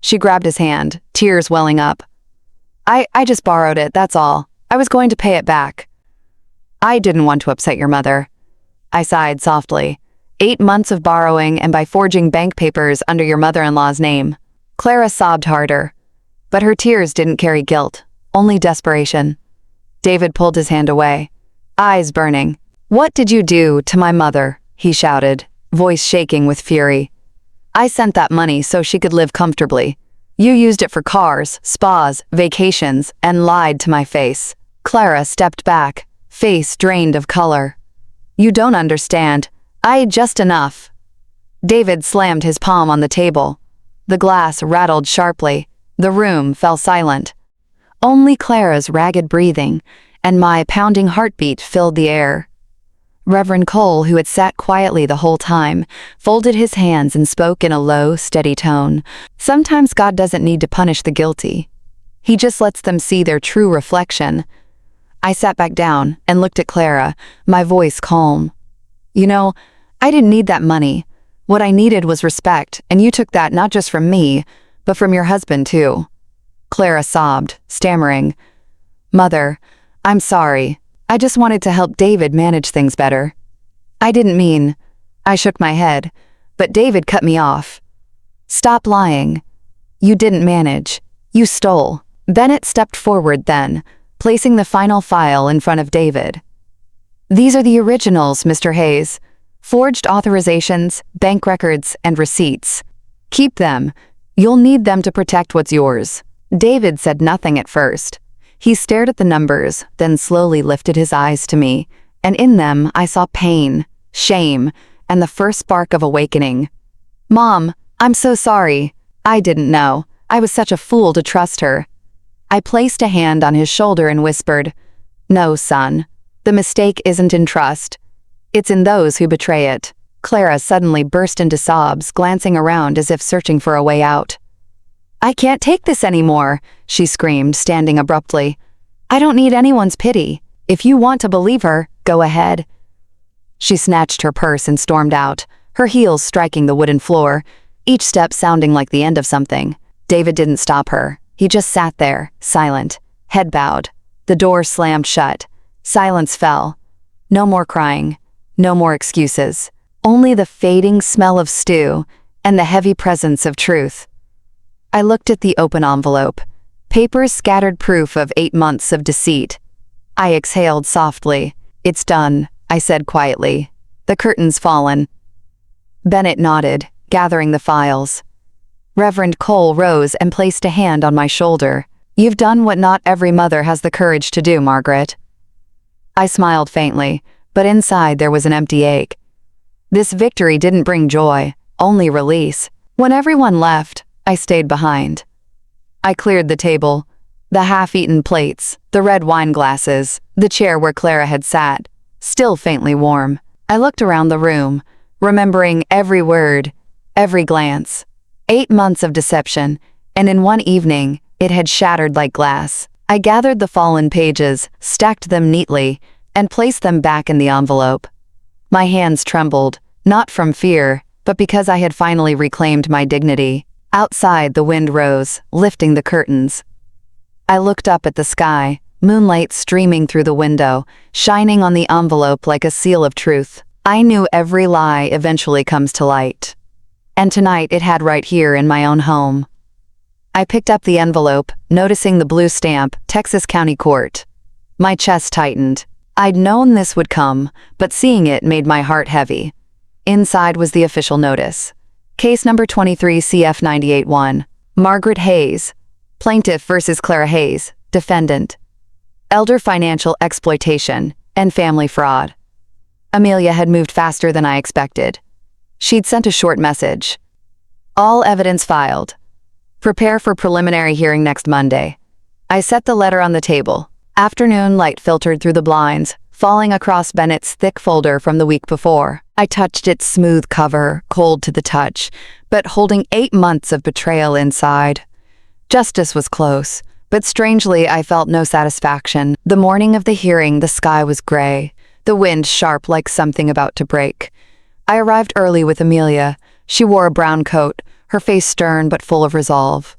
She grabbed his hand, tears welling up. I just borrowed it, that's all. I was going to pay it back. I didn't want to upset your mother. I sighed softly. 8 months of borrowing and by forging bank papers under your mother-in-law's name. Clara sobbed harder, but her tears didn't carry guilt, only desperation. David pulled his hand away, eyes burning. What did you do to my mother? He shouted, voice shaking with fury. I sent that money so she could live comfortably. You used it for cars, spas, vacations, and lied to my face. Clara stepped back, face drained of color. You don't understand. I just enough. David slammed his palm on the table. The glass rattled sharply. The room fell silent. Only Clara's ragged breathing and my pounding heartbeat filled the air. Reverend Cole, who had sat quietly the whole time, folded his hands and spoke in a low, steady tone. Sometimes God doesn't need to punish the guilty. He just lets them see their true reflection. I sat back down and looked at Clara, my voice calm. You know, I didn't need that money. What I needed was respect, and you took that not just from me, but from your husband too. Clara sobbed, stammering. Mother, I'm sorry. I just wanted to help David manage things better. I didn't mean. I shook my head, but David cut me off. Stop lying. You didn't manage. You stole. Bennett stepped forward then, placing the final file in front of David. These are the originals, Mr. Hayes. Forged authorizations, bank records, and receipts. Keep them. You'll need them to protect what's yours. David said nothing at first. He stared at the numbers, then slowly lifted his eyes to me, and in them I saw pain, shame, and the first spark of awakening. Mom, I'm so sorry. I didn't know. I was such a fool to trust her. I placed a hand on his shoulder and whispered, No, son. The mistake isn't in trust. It's in those who betray it. Clara suddenly burst into sobs, glancing around as if searching for a way out. I can't take this anymore, she screamed, standing abruptly. I don't need anyone's pity. If you want to believe her, go ahead. She snatched her purse and stormed out, her heels striking the wooden floor, each step sounding like the end of something. David didn't stop her. He just sat there, silent, head bowed. The door slammed shut. Silence fell. No more crying. No more excuses. Only the fading smell of stew and the heavy presence of truth. I looked at the open envelope. Papers scattered proof of 8 months of deceit. I exhaled softly. It's done, I said quietly. The curtain's fallen. Bennett nodded, gathering the files. Reverend Cole rose and placed a hand on my shoulder. You've done what not every mother has the courage to do, Margaret. I smiled faintly, but inside there was an empty ache. This victory didn't bring joy, only release. When everyone left, I stayed behind. I cleared the table, the half-eaten plates, the red wine glasses, the chair where Clara had sat, still faintly warm. I looked around the room, remembering every word, every glance. 8 months of deception, and in one evening, it had shattered like glass. I gathered the fallen pages, stacked them neatly, and placed them back in the envelope. My hands trembled, not from fear, but because I had finally reclaimed my dignity. Outside, the wind rose, lifting the curtains. I looked up at the sky, moonlight streaming through the window, shining on the envelope like a seal of truth. I knew every lie eventually comes to light. And tonight it had right here in my own home. I picked up the envelope, noticing the blue stamp, Texas County Court. My chest tightened. I'd known this would come, but seeing it made my heart heavy. Inside was the official notice. Case number 23 CF 98-1. Margaret Hayes. Plaintiff versus Clara Hayes. Defendant. Elder financial exploitation and family fraud. Amelia had moved faster than I expected. She'd sent a short message. All evidence filed. Prepare for preliminary hearing next Monday. I set the letter on the table. Afternoon light filtered through the blinds, falling across Bennett's thick folder from the week before. I touched its smooth cover, cold to the touch, but holding 8 months of betrayal inside. Justice was close, but strangely I felt no satisfaction. The morning of the hearing, the sky was gray, the wind sharp like something about to break. I arrived early with Amelia. She wore a brown coat, her face stern but full of resolve.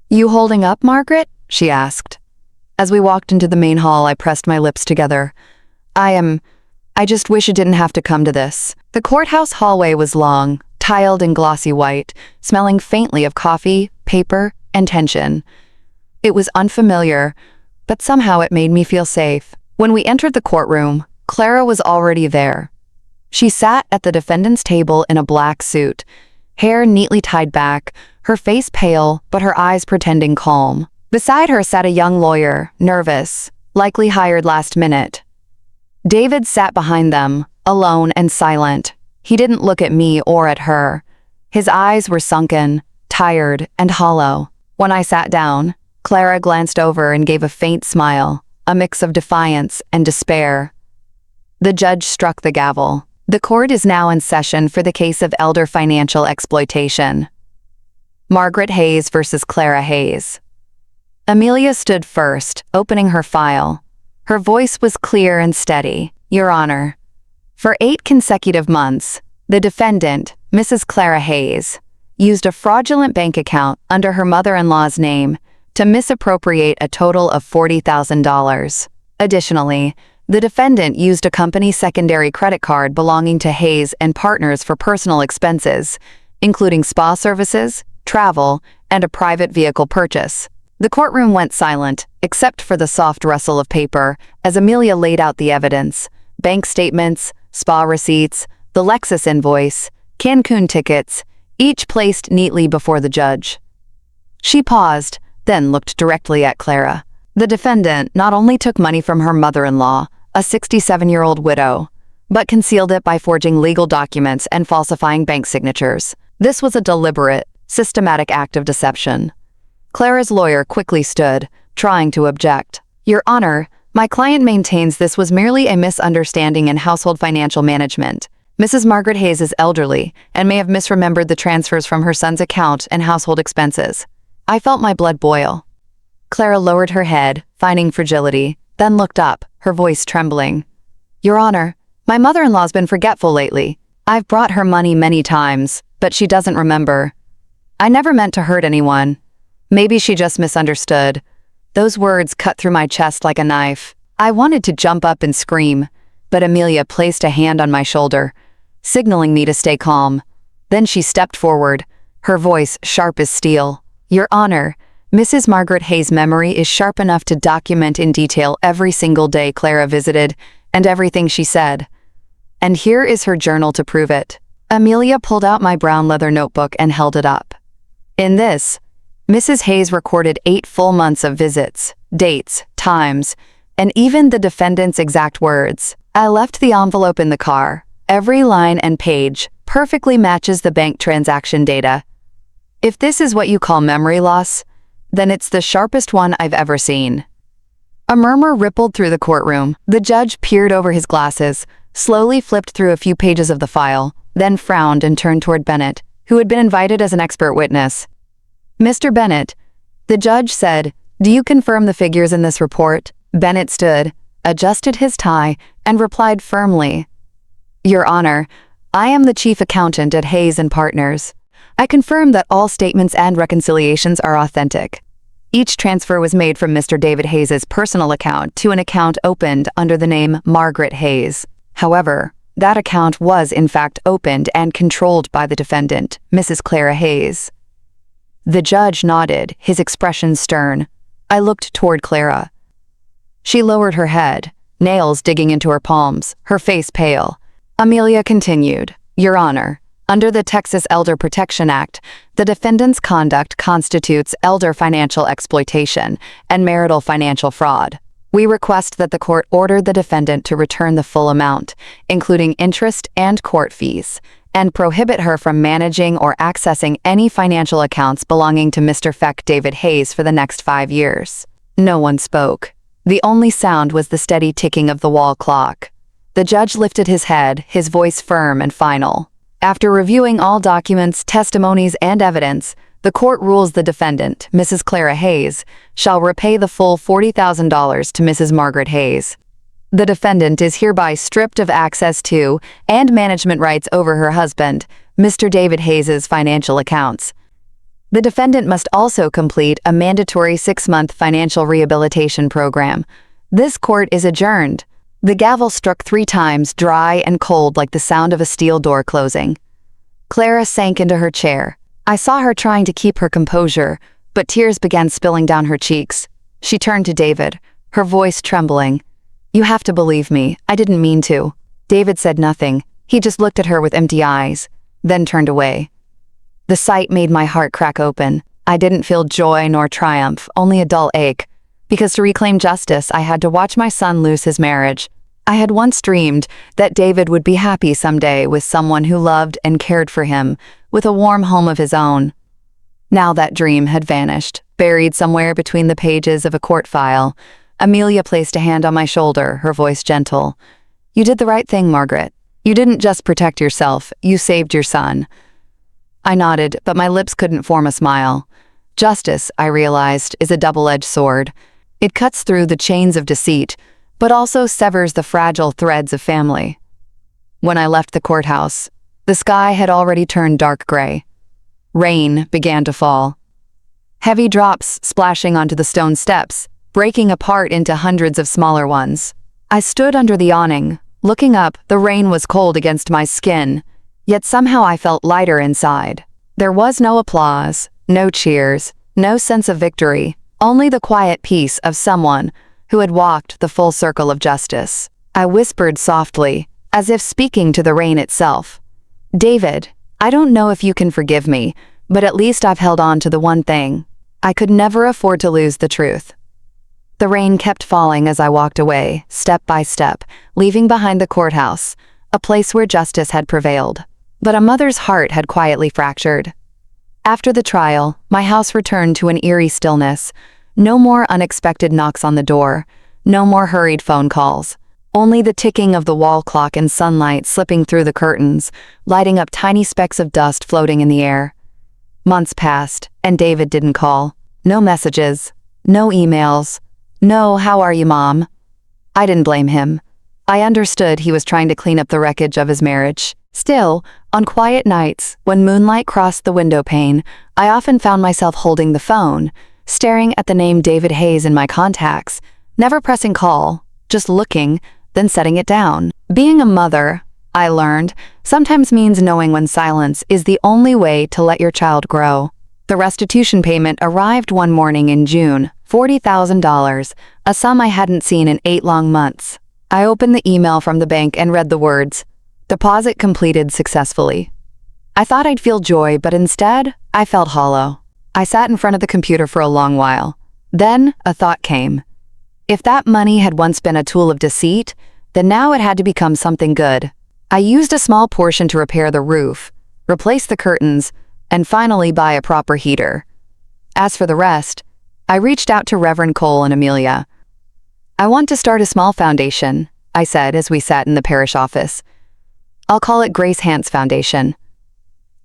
"You holding up, Margaret?" she asked. As we walked into the main hall, I pressed my lips together. I just wish it didn't have to come to this. The courthouse hallway was long, tiled in glossy white, smelling faintly of coffee, paper, and tension. It was unfamiliar, but somehow it made me feel safe. When we entered the courtroom, Clara was already there. She sat at the defendant's table in a black suit, hair neatly tied back, her face pale, but her eyes pretending calm. Beside her sat a young lawyer, nervous, likely hired last minute. David sat behind them, alone and silent. He didn't look at me or at her. His eyes were sunken, tired, and hollow. When I sat down, Clara glanced over and gave a faint smile, a mix of defiance and despair. The judge struck the gavel. The court is now in session for the case of elder financial exploitation. Margaret Hayes versus Clara Hayes. Amelia stood first, opening her file. Her voice was clear and steady. "Your Honor, for 8 consecutive months, the defendant, Mrs. Clara Hayes, used a fraudulent bank account under her mother-in-law's name to misappropriate a total of $40,000. Additionally, the defendant used a company secondary credit card belonging to Hayes and partners for personal expenses, including spa services, travel, and a private vehicle purchase." The courtroom went silent, except for the soft rustle of paper, as Amelia laid out the evidence: bank statements, spa receipts, the Lexus invoice, Cancun tickets, each placed neatly before the judge. She paused, then looked directly at Clara. The defendant not only took money from her mother-in-law, a 67-year-old widow, but concealed it by forging legal documents and falsifying bank signatures. This was a deliberate, systematic act of deception. Clara's lawyer quickly stood, trying to object. "Your Honor, my client maintains this was merely a misunderstanding in household financial management. Mrs. Margaret Hayes is elderly and may have misremembered the transfers from her son's account and household expenses." I felt my blood boil. Clara lowered her head, finding fragility, then looked up, her voice trembling. "Your Honor, my mother-in-law's been forgetful lately. I've brought her money many times, but she doesn't remember. I never meant to hurt anyone. Maybe she just misunderstood." Those words cut through my chest like a knife. I wanted to jump up and scream, but Amelia placed a hand on my shoulder, signaling me to stay calm. Then she stepped forward, her voice sharp as steel. "Your Honor, Mrs. Margaret Hayes' memory is sharp enough to document in detail every single day Clara visited and everything she said. And here is her journal to prove it." Amelia pulled out my brown leather notebook and held it up. In this, Mrs. Hayes recorded 8 full months of visits, dates, times, and even the defendant's exact words. I left the envelope in the car. Every line and page perfectly matches the bank transaction data. If this is what you call memory loss, then it's the sharpest one I've ever seen. A murmur rippled through the courtroom. The judge peered over his glasses, slowly flipped through a few pages of the file, then frowned and turned toward Bennett, who had been invited as an expert witness. "Mr. Bennett," the judge said, "do you confirm the figures in this report?" Bennett stood, adjusted his tie, and replied firmly, "Your Honor, I am the chief accountant at Hayes & Partners. I confirm that all statements and reconciliations are authentic. Each transfer was made from Mr. David Hayes's personal account to an account opened under the name Margaret Hayes. However, that account was in fact opened and controlled by the defendant, Mrs. Clara Hayes." The judge nodded, his expression stern. I looked toward Clara. She lowered her head, nails digging into her palms, her face pale. Amelia continued, "Your Honor, under the Texas Elder Protection Act, the defendant's conduct constitutes elder financial exploitation and marital financial fraud. We request that the court order the defendant to return the full amount, including interest and court fees, and prohibit her from managing or accessing any financial accounts belonging to Mr. Feck David Hayes for the next 5 years." No one spoke. The only sound was the steady ticking of the wall clock. The judge lifted his head, his voice firm and final. After reviewing all documents, testimonies, and evidence, the court rules the defendant, Mrs. Clara Hayes, shall repay the full $40,000 to Mrs. Margaret Hayes. The defendant is hereby stripped of access to and management rights over her husband, Mr. David Hayes's financial accounts. The defendant must also complete a mandatory 6-month financial rehabilitation program. This court is adjourned. The gavel struck 3 times, dry and cold like the sound of a steel door closing. Clara sank into her chair. I saw her trying to keep her composure, but tears began spilling down her cheeks. She turned to David, her voice trembling. "You have to believe me, I didn't mean to." David said nothing. He just looked at her with empty eyes, then turned away. The sight made my heart crack open. I didn't feel joy nor triumph, only a dull ache. Because to reclaim justice, I had to watch my son lose his marriage. I had once dreamed that David would be happy someday with someone who loved and cared for him, with a warm home of his own. Now that dream had vanished, buried somewhere between the pages of a court file. Amelia placed a hand on my shoulder, her voice gentle. "You did the right thing, Margaret. You didn't just protect yourself, you saved your son." I nodded, but my lips couldn't form a smile. Justice, I realized, is a double-edged sword. It cuts through the chains of deceit, but also severs the fragile threads of family. When I left the courthouse, the sky had already turned dark gray. Rain began to fall. Heavy drops splashing onto the stone steps, breaking apart into hundreds of smaller ones. I stood under the awning. Looking up, the rain was cold against my skin, yet somehow I felt lighter inside. There was no applause, no cheers, no sense of victory, only the quiet peace of someone who had walked the full circle of justice. I whispered softly, as if speaking to the rain itself. "David, I don't know if you can forgive me, but at least I've held on to the one thing. I could never afford to lose the truth." The rain kept falling as I walked away, step by step, leaving behind the courthouse, a place where justice had prevailed. But a mother's heart had quietly fractured. After the trial, my house returned to an eerie stillness. No more unexpected knocks on the door, no more hurried phone calls. Only the ticking of the wall clock and sunlight slipping through the curtains, lighting up tiny specks of dust floating in the air. Months passed, and David didn't call. No messages, no emails, no "How are you, Mom?" I didn't blame him. I understood he was trying to clean up the wreckage of his marriage. Still, on quiet nights, when moonlight crossed the window pane, I often found myself holding the phone, staring at the name David Hayes in my contacts, never pressing call, just looking, then setting it down. Being a mother, I learned, sometimes means knowing when silence is the only way to let your child grow. The restitution payment arrived one morning in June, $40,000, a sum I hadn't seen in 8 long months. I opened the email from the bank and read the words, "Deposit completed successfully." I thought I'd feel joy, but instead, I felt hollow. I sat in front of the computer for a long while. Then, a thought came. If that money had once been a tool of deceit, then now it had to become something good. I used a small portion to repair the roof, replace the curtains, and finally buy a proper heater. As for the rest, I reached out to Reverend Cole and Amelia. "I want to start a small foundation," I said as we sat in the parish office. "I'll call it Grace Hance Foundation.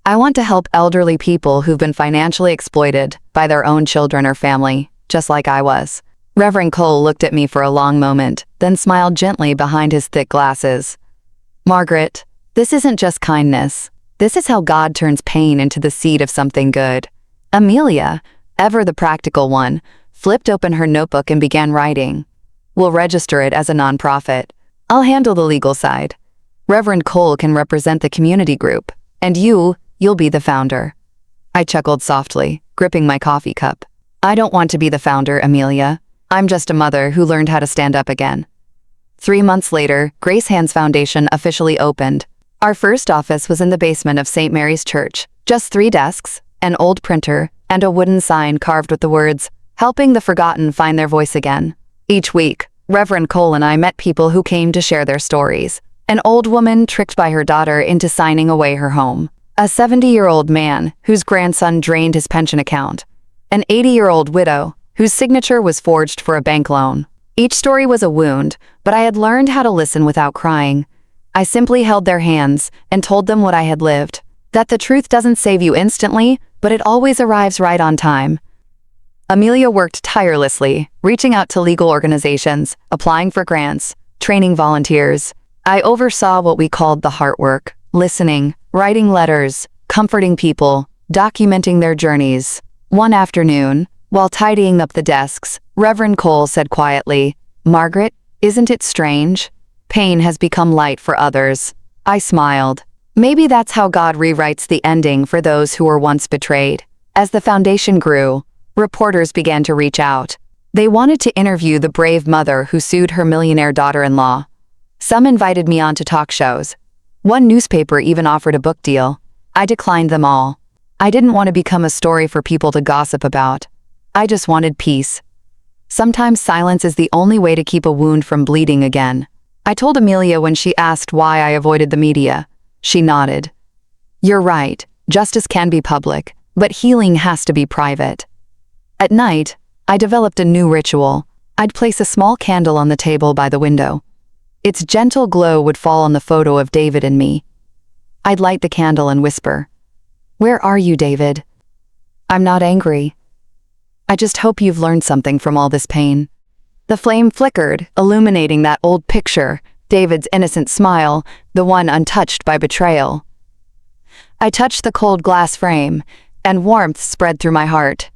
I want to help elderly people who've been financially exploited by their own children or family, just like I was." Reverend Cole looked at me for a long moment, then smiled gently behind his thick glasses. "Margaret, this isn't just kindness. This is how God turns pain into the seed of something good." Amelia, ever the practical one, flipped open her notebook and began writing. "We'll register it as a nonprofit. I'll handle the legal side. Reverend Cole can represent the community group, and you'll be the founder." I chuckled softly, gripping my coffee cup. "I don't want to be the founder, Amelia. I'm just a mother who learned how to stand up again." 3 months later, Grace Hance Foundation officially opened. Our first office was in the basement of St. Mary's Church. Just 3 desks, an old printer, and a wooden sign carved with the words, "Helping the forgotten find their voice again." Each week, Reverend Cole and I met people who came to share their stories. An old woman tricked by her daughter into signing away her home. A 70-year-old man whose grandson drained his pension account. An 80-year-old widow whose signature was forged for a bank loan. Each story was a wound, but I had learned how to listen without crying. I simply held their hands and told them what I had lived. That the truth doesn't save you instantly, but it always arrives right on time. Amelia worked tirelessly, reaching out to legal organizations, applying for grants, training volunteers. I oversaw what we called the heart work, listening, writing letters, comforting people, documenting their journeys. One afternoon, while tidying up the desks, Reverend Cole said quietly, "Margaret, isn't it strange? Pain has become light for others." I smiled. Maybe that's how God rewrites the ending for those who were once betrayed. As the foundation grew, reporters began to reach out. They wanted to interview the brave mother who sued her millionaire daughter-in-law. Some invited me on to talk shows. One newspaper even offered a book deal. I declined them all. I didn't want to become a story for people to gossip about. I just wanted peace. Sometimes silence is the only way to keep a wound from bleeding again. I told Amelia when she asked why I avoided the media. She nodded. "You're right, justice can be public, but healing has to be private." At night, I developed a new ritual. I'd place a small candle on the table by the window. Its gentle glow would fall on the photo of David and me. I'd light the candle and whisper, "Where are you, David? I'm not angry. I just hope you've learned something from all this pain." The flame flickered, illuminating that old picture, David's innocent smile, the one untouched by betrayal. I touched the cold glass frame, and warmth spread through my heart.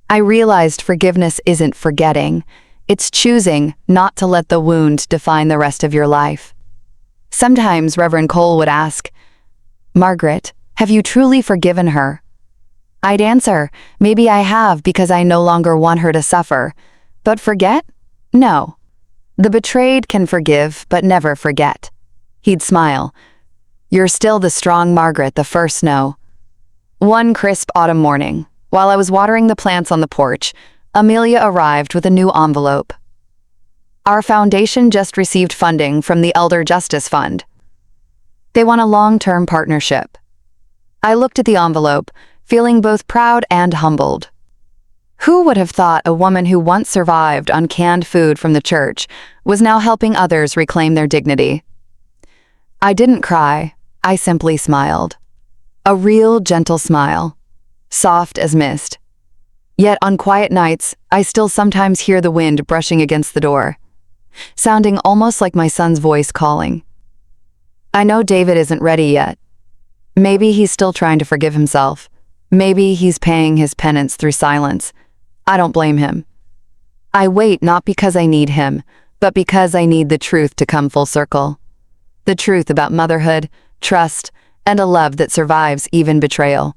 I realized forgiveness isn't forgetting. It's choosing not to let the wound define the rest of your life. Sometimes Reverend Cole would ask, "Margaret, have you truly forgiven her?" I'd answer, "Maybe I have because I no longer want her to suffer. But forget? No. The betrayed can forgive but never forget." He'd smile. "You're still the strong Margaret the first know." One crisp autumn morning, while I was watering the plants on the porch, Amelia arrived with a new envelope. Our foundation just received funding from the Elder Justice Fund. They want a long-term partnership. I looked at the envelope, feeling both proud and humbled. Who would have thought a woman who once survived on canned food from the church was now helping others reclaim their dignity? I didn't cry, I simply smiled. A real gentle smile, soft as mist. Yet on quiet nights, I still sometimes hear the wind brushing against the door, sounding almost like my son's voice calling. I know David isn't ready yet. Maybe he's still trying to forgive himself. Maybe he's paying his penance through silence. I don't blame him. I wait not because I need him, but because I need the truth to come full circle. The truth about motherhood, trust, and a love that survives even betrayal.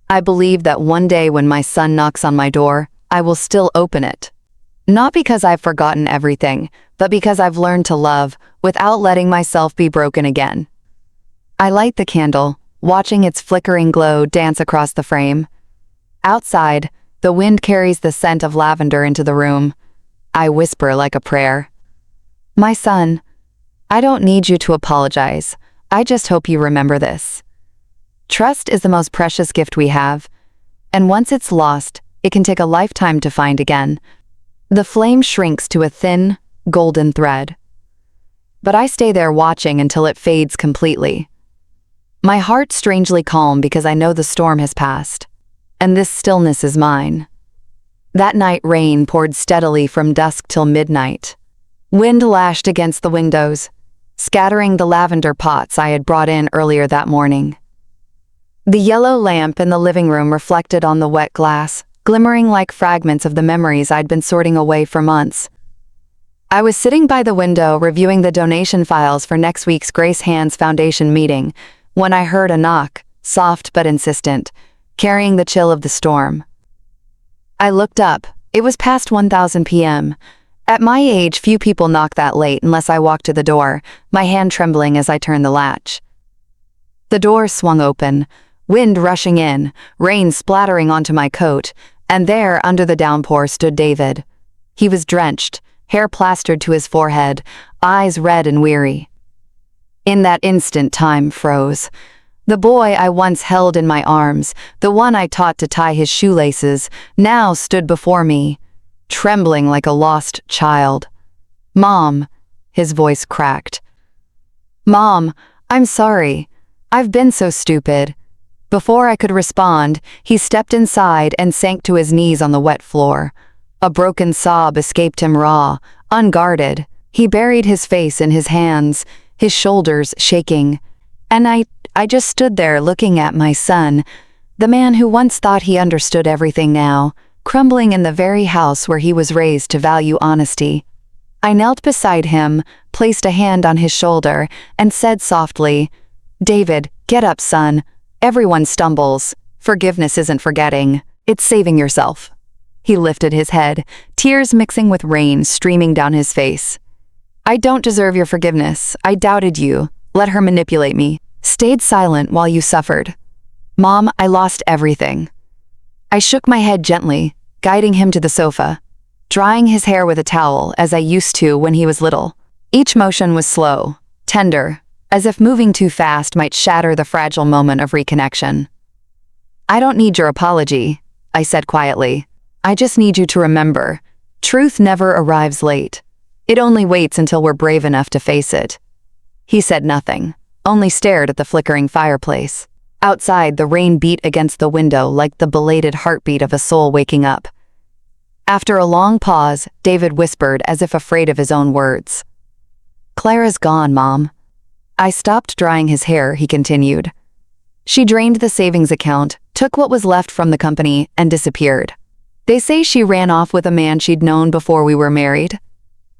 I believe that one day when my son knocks on my door, I will still open it. Not because I've forgotten everything, but because I've learned to love without letting myself be broken again. I light the candle, watching its flickering glow dance across the frame. Outside, the wind carries the scent of lavender into the room. I whisper like a prayer. My son, I don't need you to apologize. I just hope you remember this. Trust is the most precious gift we have, and once it's lost, it can take a lifetime to find again. The flame shrinks to a thin, golden thread. But I stay there watching until it fades completely. My heart strangely calm because I know the storm has passed, and this stillness is mine. That night rain poured steadily from dusk till midnight. Wind lashed against the windows, scattering the lavender pots I had brought in earlier that morning. The yellow lamp in the living room reflected on the wet glass, glimmering like fragments of the memories I'd been sorting away for months. I was sitting by the window reviewing the donation files for next week's Grace Hands Foundation meeting when I heard a knock, soft but insistent, carrying the chill of the storm. I looked up. It was past 1000 p.m. At my age, few people knock that late unless I walk to the door, my hand trembling as I turned the latch. The door swung open, wind rushing in, rain splattering onto my coat, and there, under the downpour, stood David. He was drenched, hair plastered to his forehead, eyes red and weary. In that instant, time froze. The boy I once held in my arms, the one I taught to tie his shoelaces, now stood before me, trembling like a lost child. "Mom," his voice cracked. "Mom, I'm sorry. I've been so stupid." Before I could respond, he stepped inside and sank to his knees on the wet floor. A broken sob escaped him raw, unguarded. He buried his face in his hands, his shoulders shaking. And I just stood there looking at my son, the man who once thought he understood everything now, crumbling in the very house where he was raised to value honesty. I knelt beside him, placed a hand on his shoulder, and said softly, "David, get up, son. Everyone stumbles. Forgiveness isn't forgetting. It's saving yourself." He lifted his head, tears mixing with rain streaming down his face. "I don't deserve your forgiveness. I doubted you, let her manipulate me, stayed silent while you suffered. Mom, I lost everything." I shook my head gently, guiding him to the sofa, drying his hair with a towel as I used to when he was little. Each motion was slow, tender, as if moving too fast might shatter the fragile moment of reconnection. "I don't need your apology," I said quietly. "I just need you to remember, truth never arrives late. It only waits until we're brave enough to face it." He said nothing, only stared at the flickering fireplace. Outside, the rain beat against the window like the belated heartbeat of a soul waking up. After a long pause, David whispered as if afraid of his own words. "Clara's gone, Mom." I stopped drying his hair, he continued. "She drained the savings account, took what was left from the company, and disappeared. They say she ran off with a man she'd known before we were married."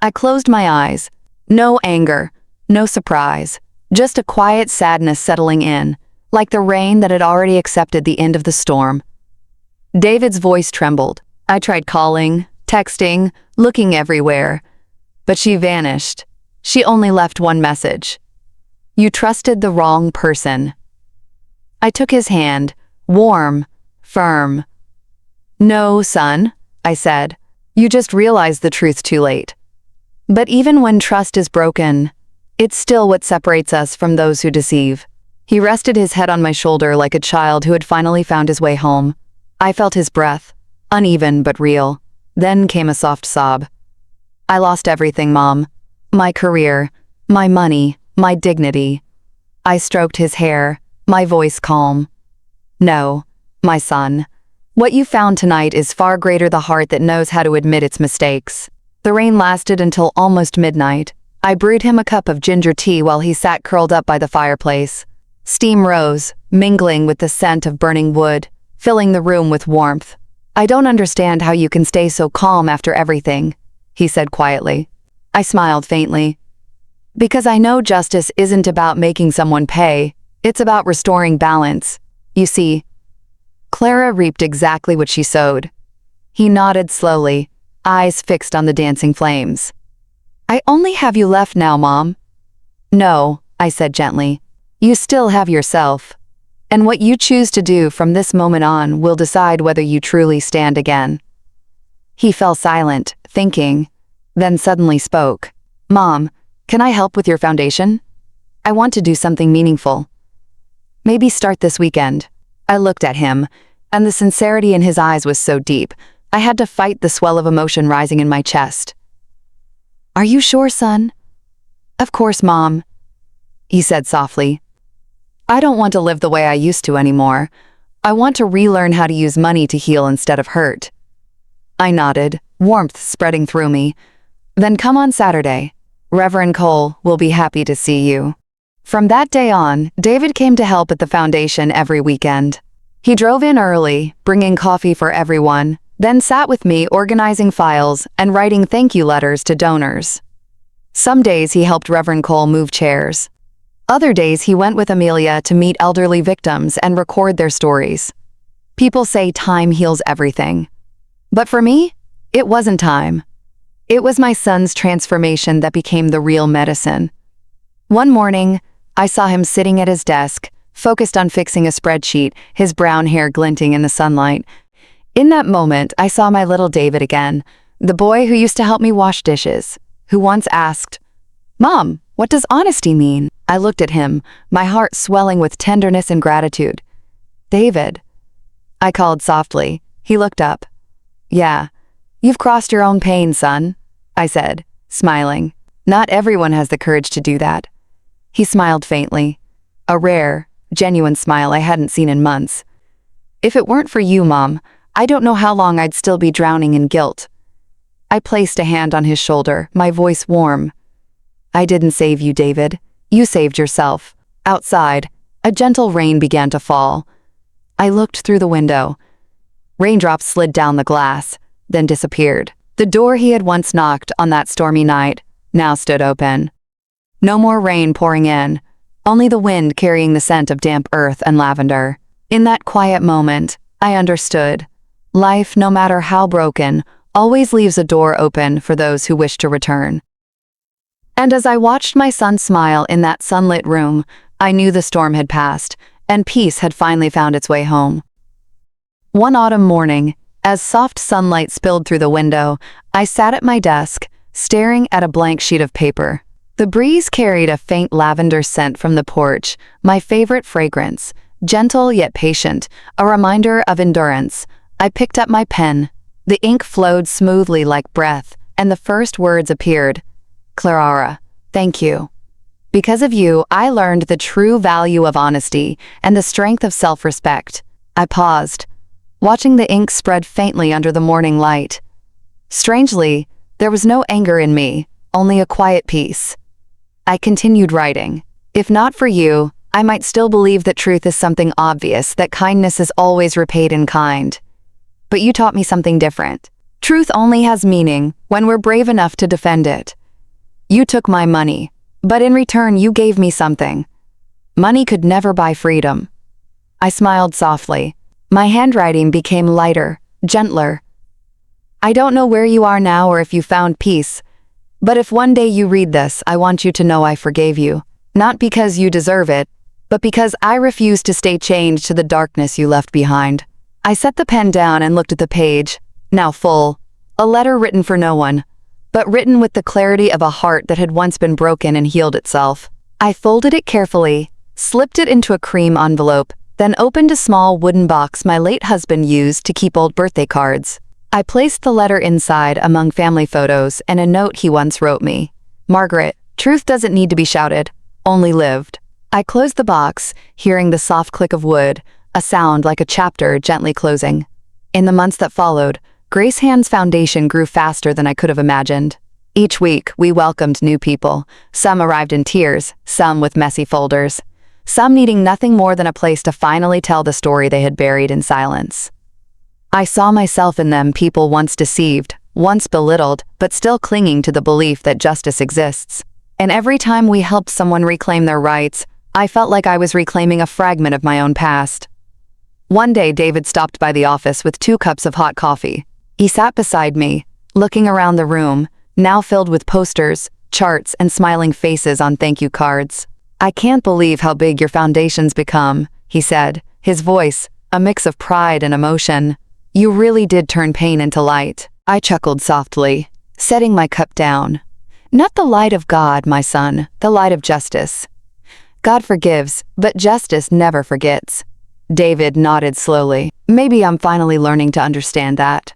I closed my eyes. No anger, no surprise, just a quiet sadness settling in, like the rain that had already accepted the end of the storm. David's voice trembled. I tried calling, texting, looking everywhere, but she vanished. She only left one message. "You trusted the wrong person." I took his hand, warm, firm. "No, son," I said. "You just realized the truth too late. But even when trust is broken, it's still what separates us from those who deceive." He rested his head on my shoulder like a child who had finally found his way home. I felt his breath, uneven but real. Then came a soft sob. "I lost everything, Mom. My career, my money, my dignity." I stroked his hair, my voice calm. "No, my son. What you found tonight is far greater the heart that knows how to admit its mistakes." The rain lasted until almost midnight. I brewed him a cup of ginger tea while he sat curled up by the fireplace. Steam rose, mingling with the scent of burning wood, filling the room with warmth. "I don't understand how you can stay so calm after everything," he said quietly. I smiled faintly. "Because I know justice isn't about making someone pay, it's about restoring balance. You see, Clara reaped exactly what she sowed." He nodded slowly, eyes fixed on the dancing flames. "I only have you left now, Mom." "No," I said gently. "You still have yourself. And what you choose to do from this moment on will decide whether you truly stand again." He fell silent, thinking, then suddenly spoke. "Mom, can I help with your foundation? I want to do something meaningful." Maybe start this weekend. I looked at him, and the sincerity in his eyes was so deep, I had to fight the swell of emotion rising in my chest. Are you sure, son? Of course, Mom, he said softly. I don't want to live the way I used to anymore. I want to relearn how to use money to heal instead of hurt. I nodded, warmth spreading through me. Then come on Saturday. Reverend Cole will be happy to see you. From that day on, David came to help at the foundation every weekend. He drove in early, bringing coffee for everyone, then sat with me organizing files and writing thank you letters to donors. Some days he helped Reverend Cole move chairs. Other days he went with Amelia to meet elderly victims and record their stories. People say time heals everything. But for me, it wasn't time. It was my son's transformation that became the real medicine. One morning, I saw him sitting at his desk, focused on fixing a spreadsheet, his brown hair glinting in the sunlight. In that moment, I saw my little David again, the boy who used to help me wash dishes, who once asked, "Mom, what does honesty mean?" I looked at him, my heart swelling with tenderness and gratitude. "David," I called softly. He looked up. "Yeah, you've crossed your own pain, son," I said, smiling. "Not everyone has the courage to do that." He smiled faintly, a rare, genuine smile I hadn't seen in months. "If it weren't for you, Mom, I don't know how long I'd still be drowning in guilt." I placed a hand on his shoulder, my voice warm. "I didn't save you, David. You saved yourself." Outside, a gentle rain began to fall. I looked through the window. Raindrops slid down the glass, then disappeared. The door he had once knocked on that stormy night now stood open. No more rain pouring in, only the wind carrying the scent of damp earth and lavender. In that quiet moment, I understood. Life, no matter how broken, always leaves a door open for those who wish to return. And as I watched my son smile in that sunlit room, I knew the storm had passed, and peace had finally found its way home. One autumn morning, as soft sunlight spilled through the window, I sat at my desk, staring at a blank sheet of paper. The breeze carried a faint lavender scent from the porch, my favorite fragrance, gentle yet patient, a reminder of endurance. I picked up my pen. The ink flowed smoothly like breath, and the first words appeared. "Clara, thank you. Because of you, I learned the true value of honesty and the strength of self-respect." I paused, watching the ink spread faintly under the morning light. Strangely, there was no anger in me, only a quiet peace. I continued writing. "If not for you, I might still believe that truth is something obvious, that kindness is always repaid in kind. But you taught me something different. Truth only has meaning when we're brave enough to defend it. You took my money, but in return you gave me something. Money could never buy freedom." I smiled softly. My handwriting became lighter, gentler. "I don't know where you are now or if you found peace, but if one day you read this, I want you to know I forgave you. Not because you deserve it, but because I refuse to stay chained to the darkness you left behind." I set the pen down and looked at the page, now full, a letter written for no one, but written with the clarity of a heart that had once been broken and healed itself. I folded it carefully, slipped it into a cream envelope, then opened a small wooden box my late husband used to keep old birthday cards. I placed the letter inside among family photos and a note he once wrote me. "Margaret, truth doesn't need to be shouted, only lived." I closed the box, hearing the soft click of wood, a sound like a chapter gently closing. In the months that followed, Grace Hand's foundation grew faster than I could have imagined. Each week, we welcomed new people. Some arrived in tears, some with messy folders, some needing nothing more than a place to finally tell the story they had buried in silence. I saw myself in them, people once deceived, once belittled, but still clinging to the belief that justice exists. And every time we helped someone reclaim their rights, I felt like I was reclaiming a fragment of my own past. One day, David stopped by the office with 2 cups of hot coffee. He sat beside me, looking around the room, now filled with posters, charts, and smiling faces on thank you cards. "I can't believe how big your foundation's become," he said, his voice a mix of pride and emotion. "You really did turn pain into light." I chuckled softly, setting my cup down. "Not the light of God, my son, the light of justice." God forgives, but justice never forgets. David nodded slowly. Maybe I'm finally learning to understand that.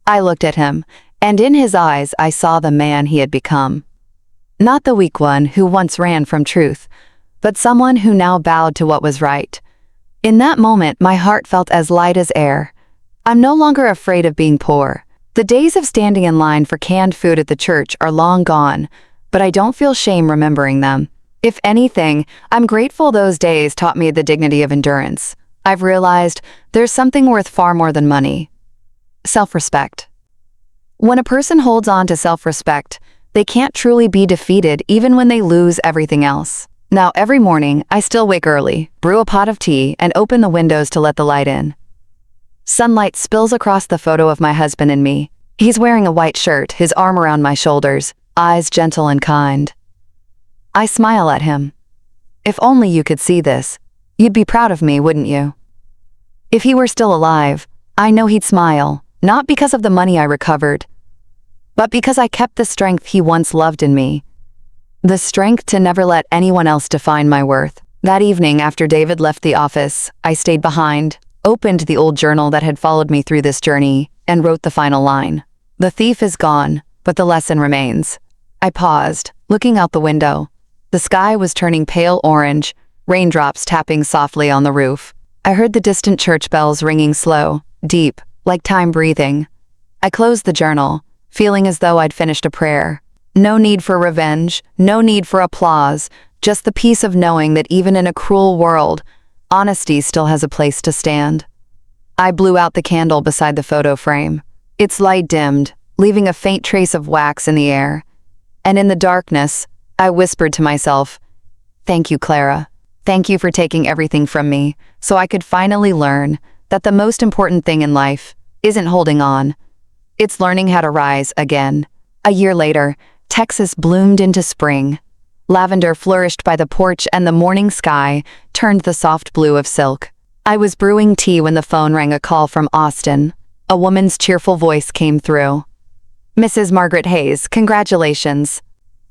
I looked at him, and in his eyes I saw the man he had become. Not the weak one who once ran from truth, but someone who now bowed to what was right. In that moment, my heart felt as light as air. I'm no longer afraid of being poor. The days of standing in line for canned food at the church are long gone, but I don't feel shame remembering them. If anything, I'm grateful those days taught me the dignity of endurance. I've realized there's something worth far more than money. Self-respect. When a person holds on to self-respect, they can't truly be defeated even when they lose everything else. Now, every morning, I still wake early, brew a pot of tea, and open the windows to let the light in. Sunlight spills across the photo of my husband and me. He's wearing a white shirt, his arm around my shoulders, eyes gentle and kind. I smile at him. If only you could see this. You'd be proud of me, wouldn't you? If he were still alive, I know he'd smile, not because of the money I recovered, but because I kept the strength he once loved in me. The strength to never let anyone else define my worth. That evening, after David left the office, I stayed behind, opened the old journal that had followed me through this journey, and wrote the final line. The thief is gone, but the lesson remains. I paused, looking out the window. The sky was turning pale orange, raindrops tapping softly on the roof. I heard the distant church bells ringing slow, deep, like time breathing. I closed the journal, feeling as though I'd finished a prayer. No need for revenge, no need for applause, just the peace of knowing that even in a cruel world, honesty still has a place to stand. I blew out the candle beside the photo frame. Its light dimmed, leaving a faint trace of wax in the air. And in the darkness, I whispered to myself, "Thank you, Clara. Thank you for taking everything from me, so I could finally learn that the most important thing in life isn't holding on. It's learning how to rise again." A year later, Texas bloomed into spring. Lavender flourished by the porch and the morning sky turned the soft blue of silk. I was brewing tea when the phone rang, a call from Austin. A woman's cheerful voice came through. "Mrs. Margaret Hayes, congratulations.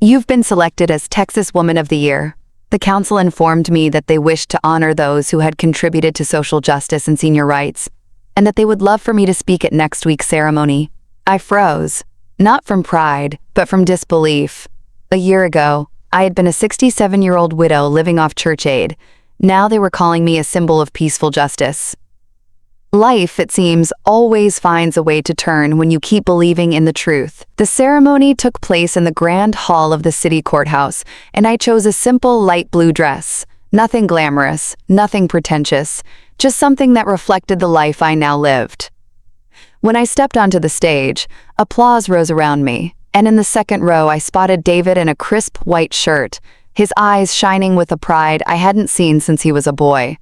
You've been selected as Texas Woman of the Year." The council informed me that they wished to honor those who had contributed to social justice and senior rights, and that they would love for me to speak at next week's ceremony. I froze. Not from pride, but from disbelief. A year ago, I had been a 67-year-old widow living off church aid. Now they were calling me a symbol of peaceful justice. Life, it seems, always finds a way to turn when you keep believing in the truth. The ceremony took place in the grand hall of the city courthouse, and I chose a simple light blue dress. Nothing glamorous, nothing pretentious, just something that reflected the life I now lived. When I stepped onto the stage, applause rose around me, and in the second row I spotted David in a crisp white shirt, his eyes shining with a pride I hadn't seen since he was a boy.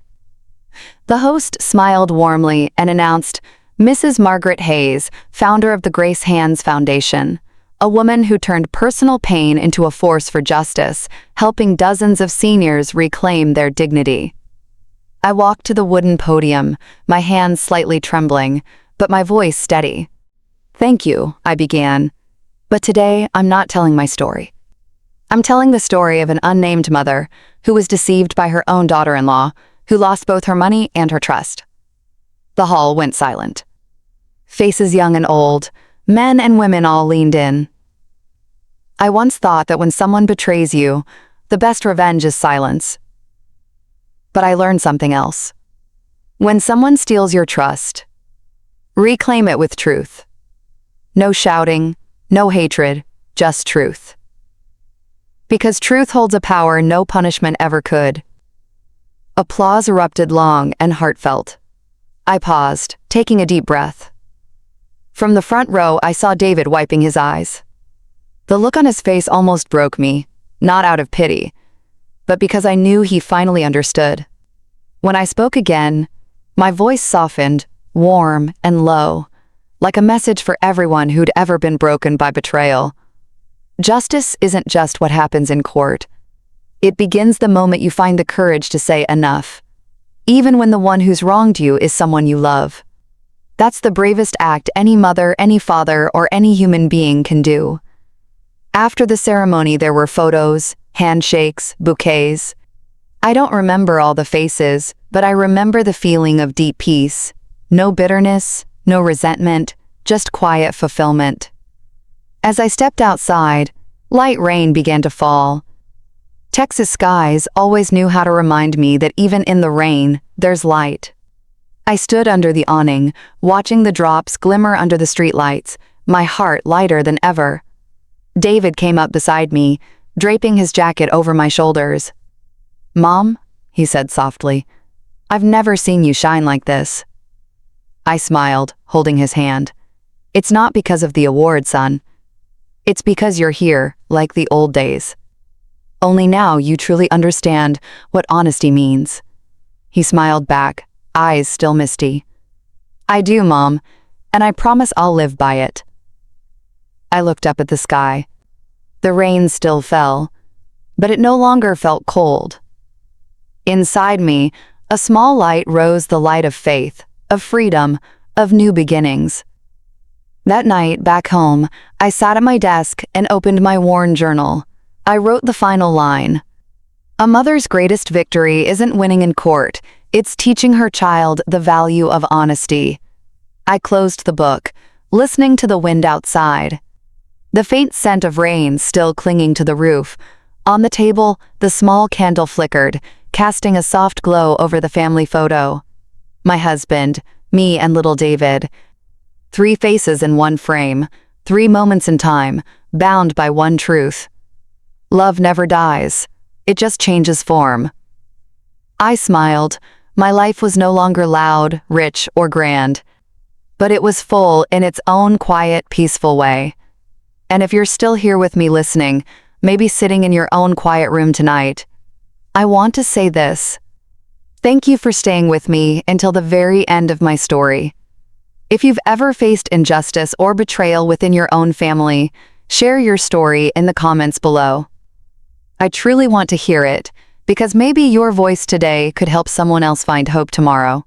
The host smiled warmly and announced, "Mrs. Margaret Hayes, founder of the Grace Hands Foundation, a woman who turned personal pain into a force for justice, helping dozens of seniors reclaim their dignity." I walked to the wooden podium, my hands slightly trembling, but my voice steady. "Thank you," I began, "but today I'm not telling my story. I'm telling the story of an unnamed mother who was deceived by her own daughter-in-law, who lost both her money and her trust." The hall went silent. Faces young and old, men and women all leaned in. I once thought that when someone betrays you, the best revenge is silence. But I learned something else. When someone steals your trust, reclaim it with truth. No shouting, no hatred, just truth. Because truth holds a power no punishment ever could. Applause erupted long and heartfelt. I paused, taking a deep breath. From the front row, I saw David wiping his eyes. The look on his face almost broke me, not out of pity, but because I knew he finally understood. When I spoke again, my voice softened, warm and low, like a message for everyone who'd ever been broken by betrayal. Justice isn't just what happens in court. It begins the moment you find the courage to say enough, even when the one who's wronged you is someone you love. That's the bravest act any mother, any father, or any human being can do. After the ceremony, there were photos, handshakes, bouquets. I don't remember all the faces, but I remember the feeling of deep peace. No bitterness, no resentment, just quiet fulfillment. As I stepped outside, light rain began to fall. Texas skies always knew how to remind me that even in the rain, there's light. I stood under the awning, watching the drops glimmer under the streetlights, my heart lighter than ever. David came up beside me, draping his jacket over my shoulders. "Mom," he said softly, "I've never seen you shine like this." I smiled, holding his hand. "It's not because of the award, son. It's because you're here, like the old days. Only now you truly understand what honesty means." He smiled back, eyes still misty. "I do, Mom, and I promise I'll live by it." I looked up at the sky. The rain still fell, but it no longer felt cold. Inside me, a small light rose, the light of faith, of freedom, of new beginnings. That night, back home, I sat at my desk and opened my worn journal. I wrote the final line. "A mother's greatest victory isn't winning in court, it's teaching her child the value of honesty." I closed the book, listening to the wind outside. The faint scent of rain still clinging to the roof. On the table, the small candle flickered, casting a soft glow over the family photo. My husband, me and little David. 3 faces in one frame, 3 moments in time, bound by one truth. Love never dies. It just changes form. I smiled. My life was no longer loud, rich, or grand, but it was full in its own quiet, peaceful way. And if you're still here with me listening, maybe sitting in your own quiet room tonight, I want to say this. Thank you for staying with me until the very end of my story. If you've ever faced injustice or betrayal within your own family, share your story in the comments below. I truly want to hear it, because maybe your voice today could help someone else find hope tomorrow.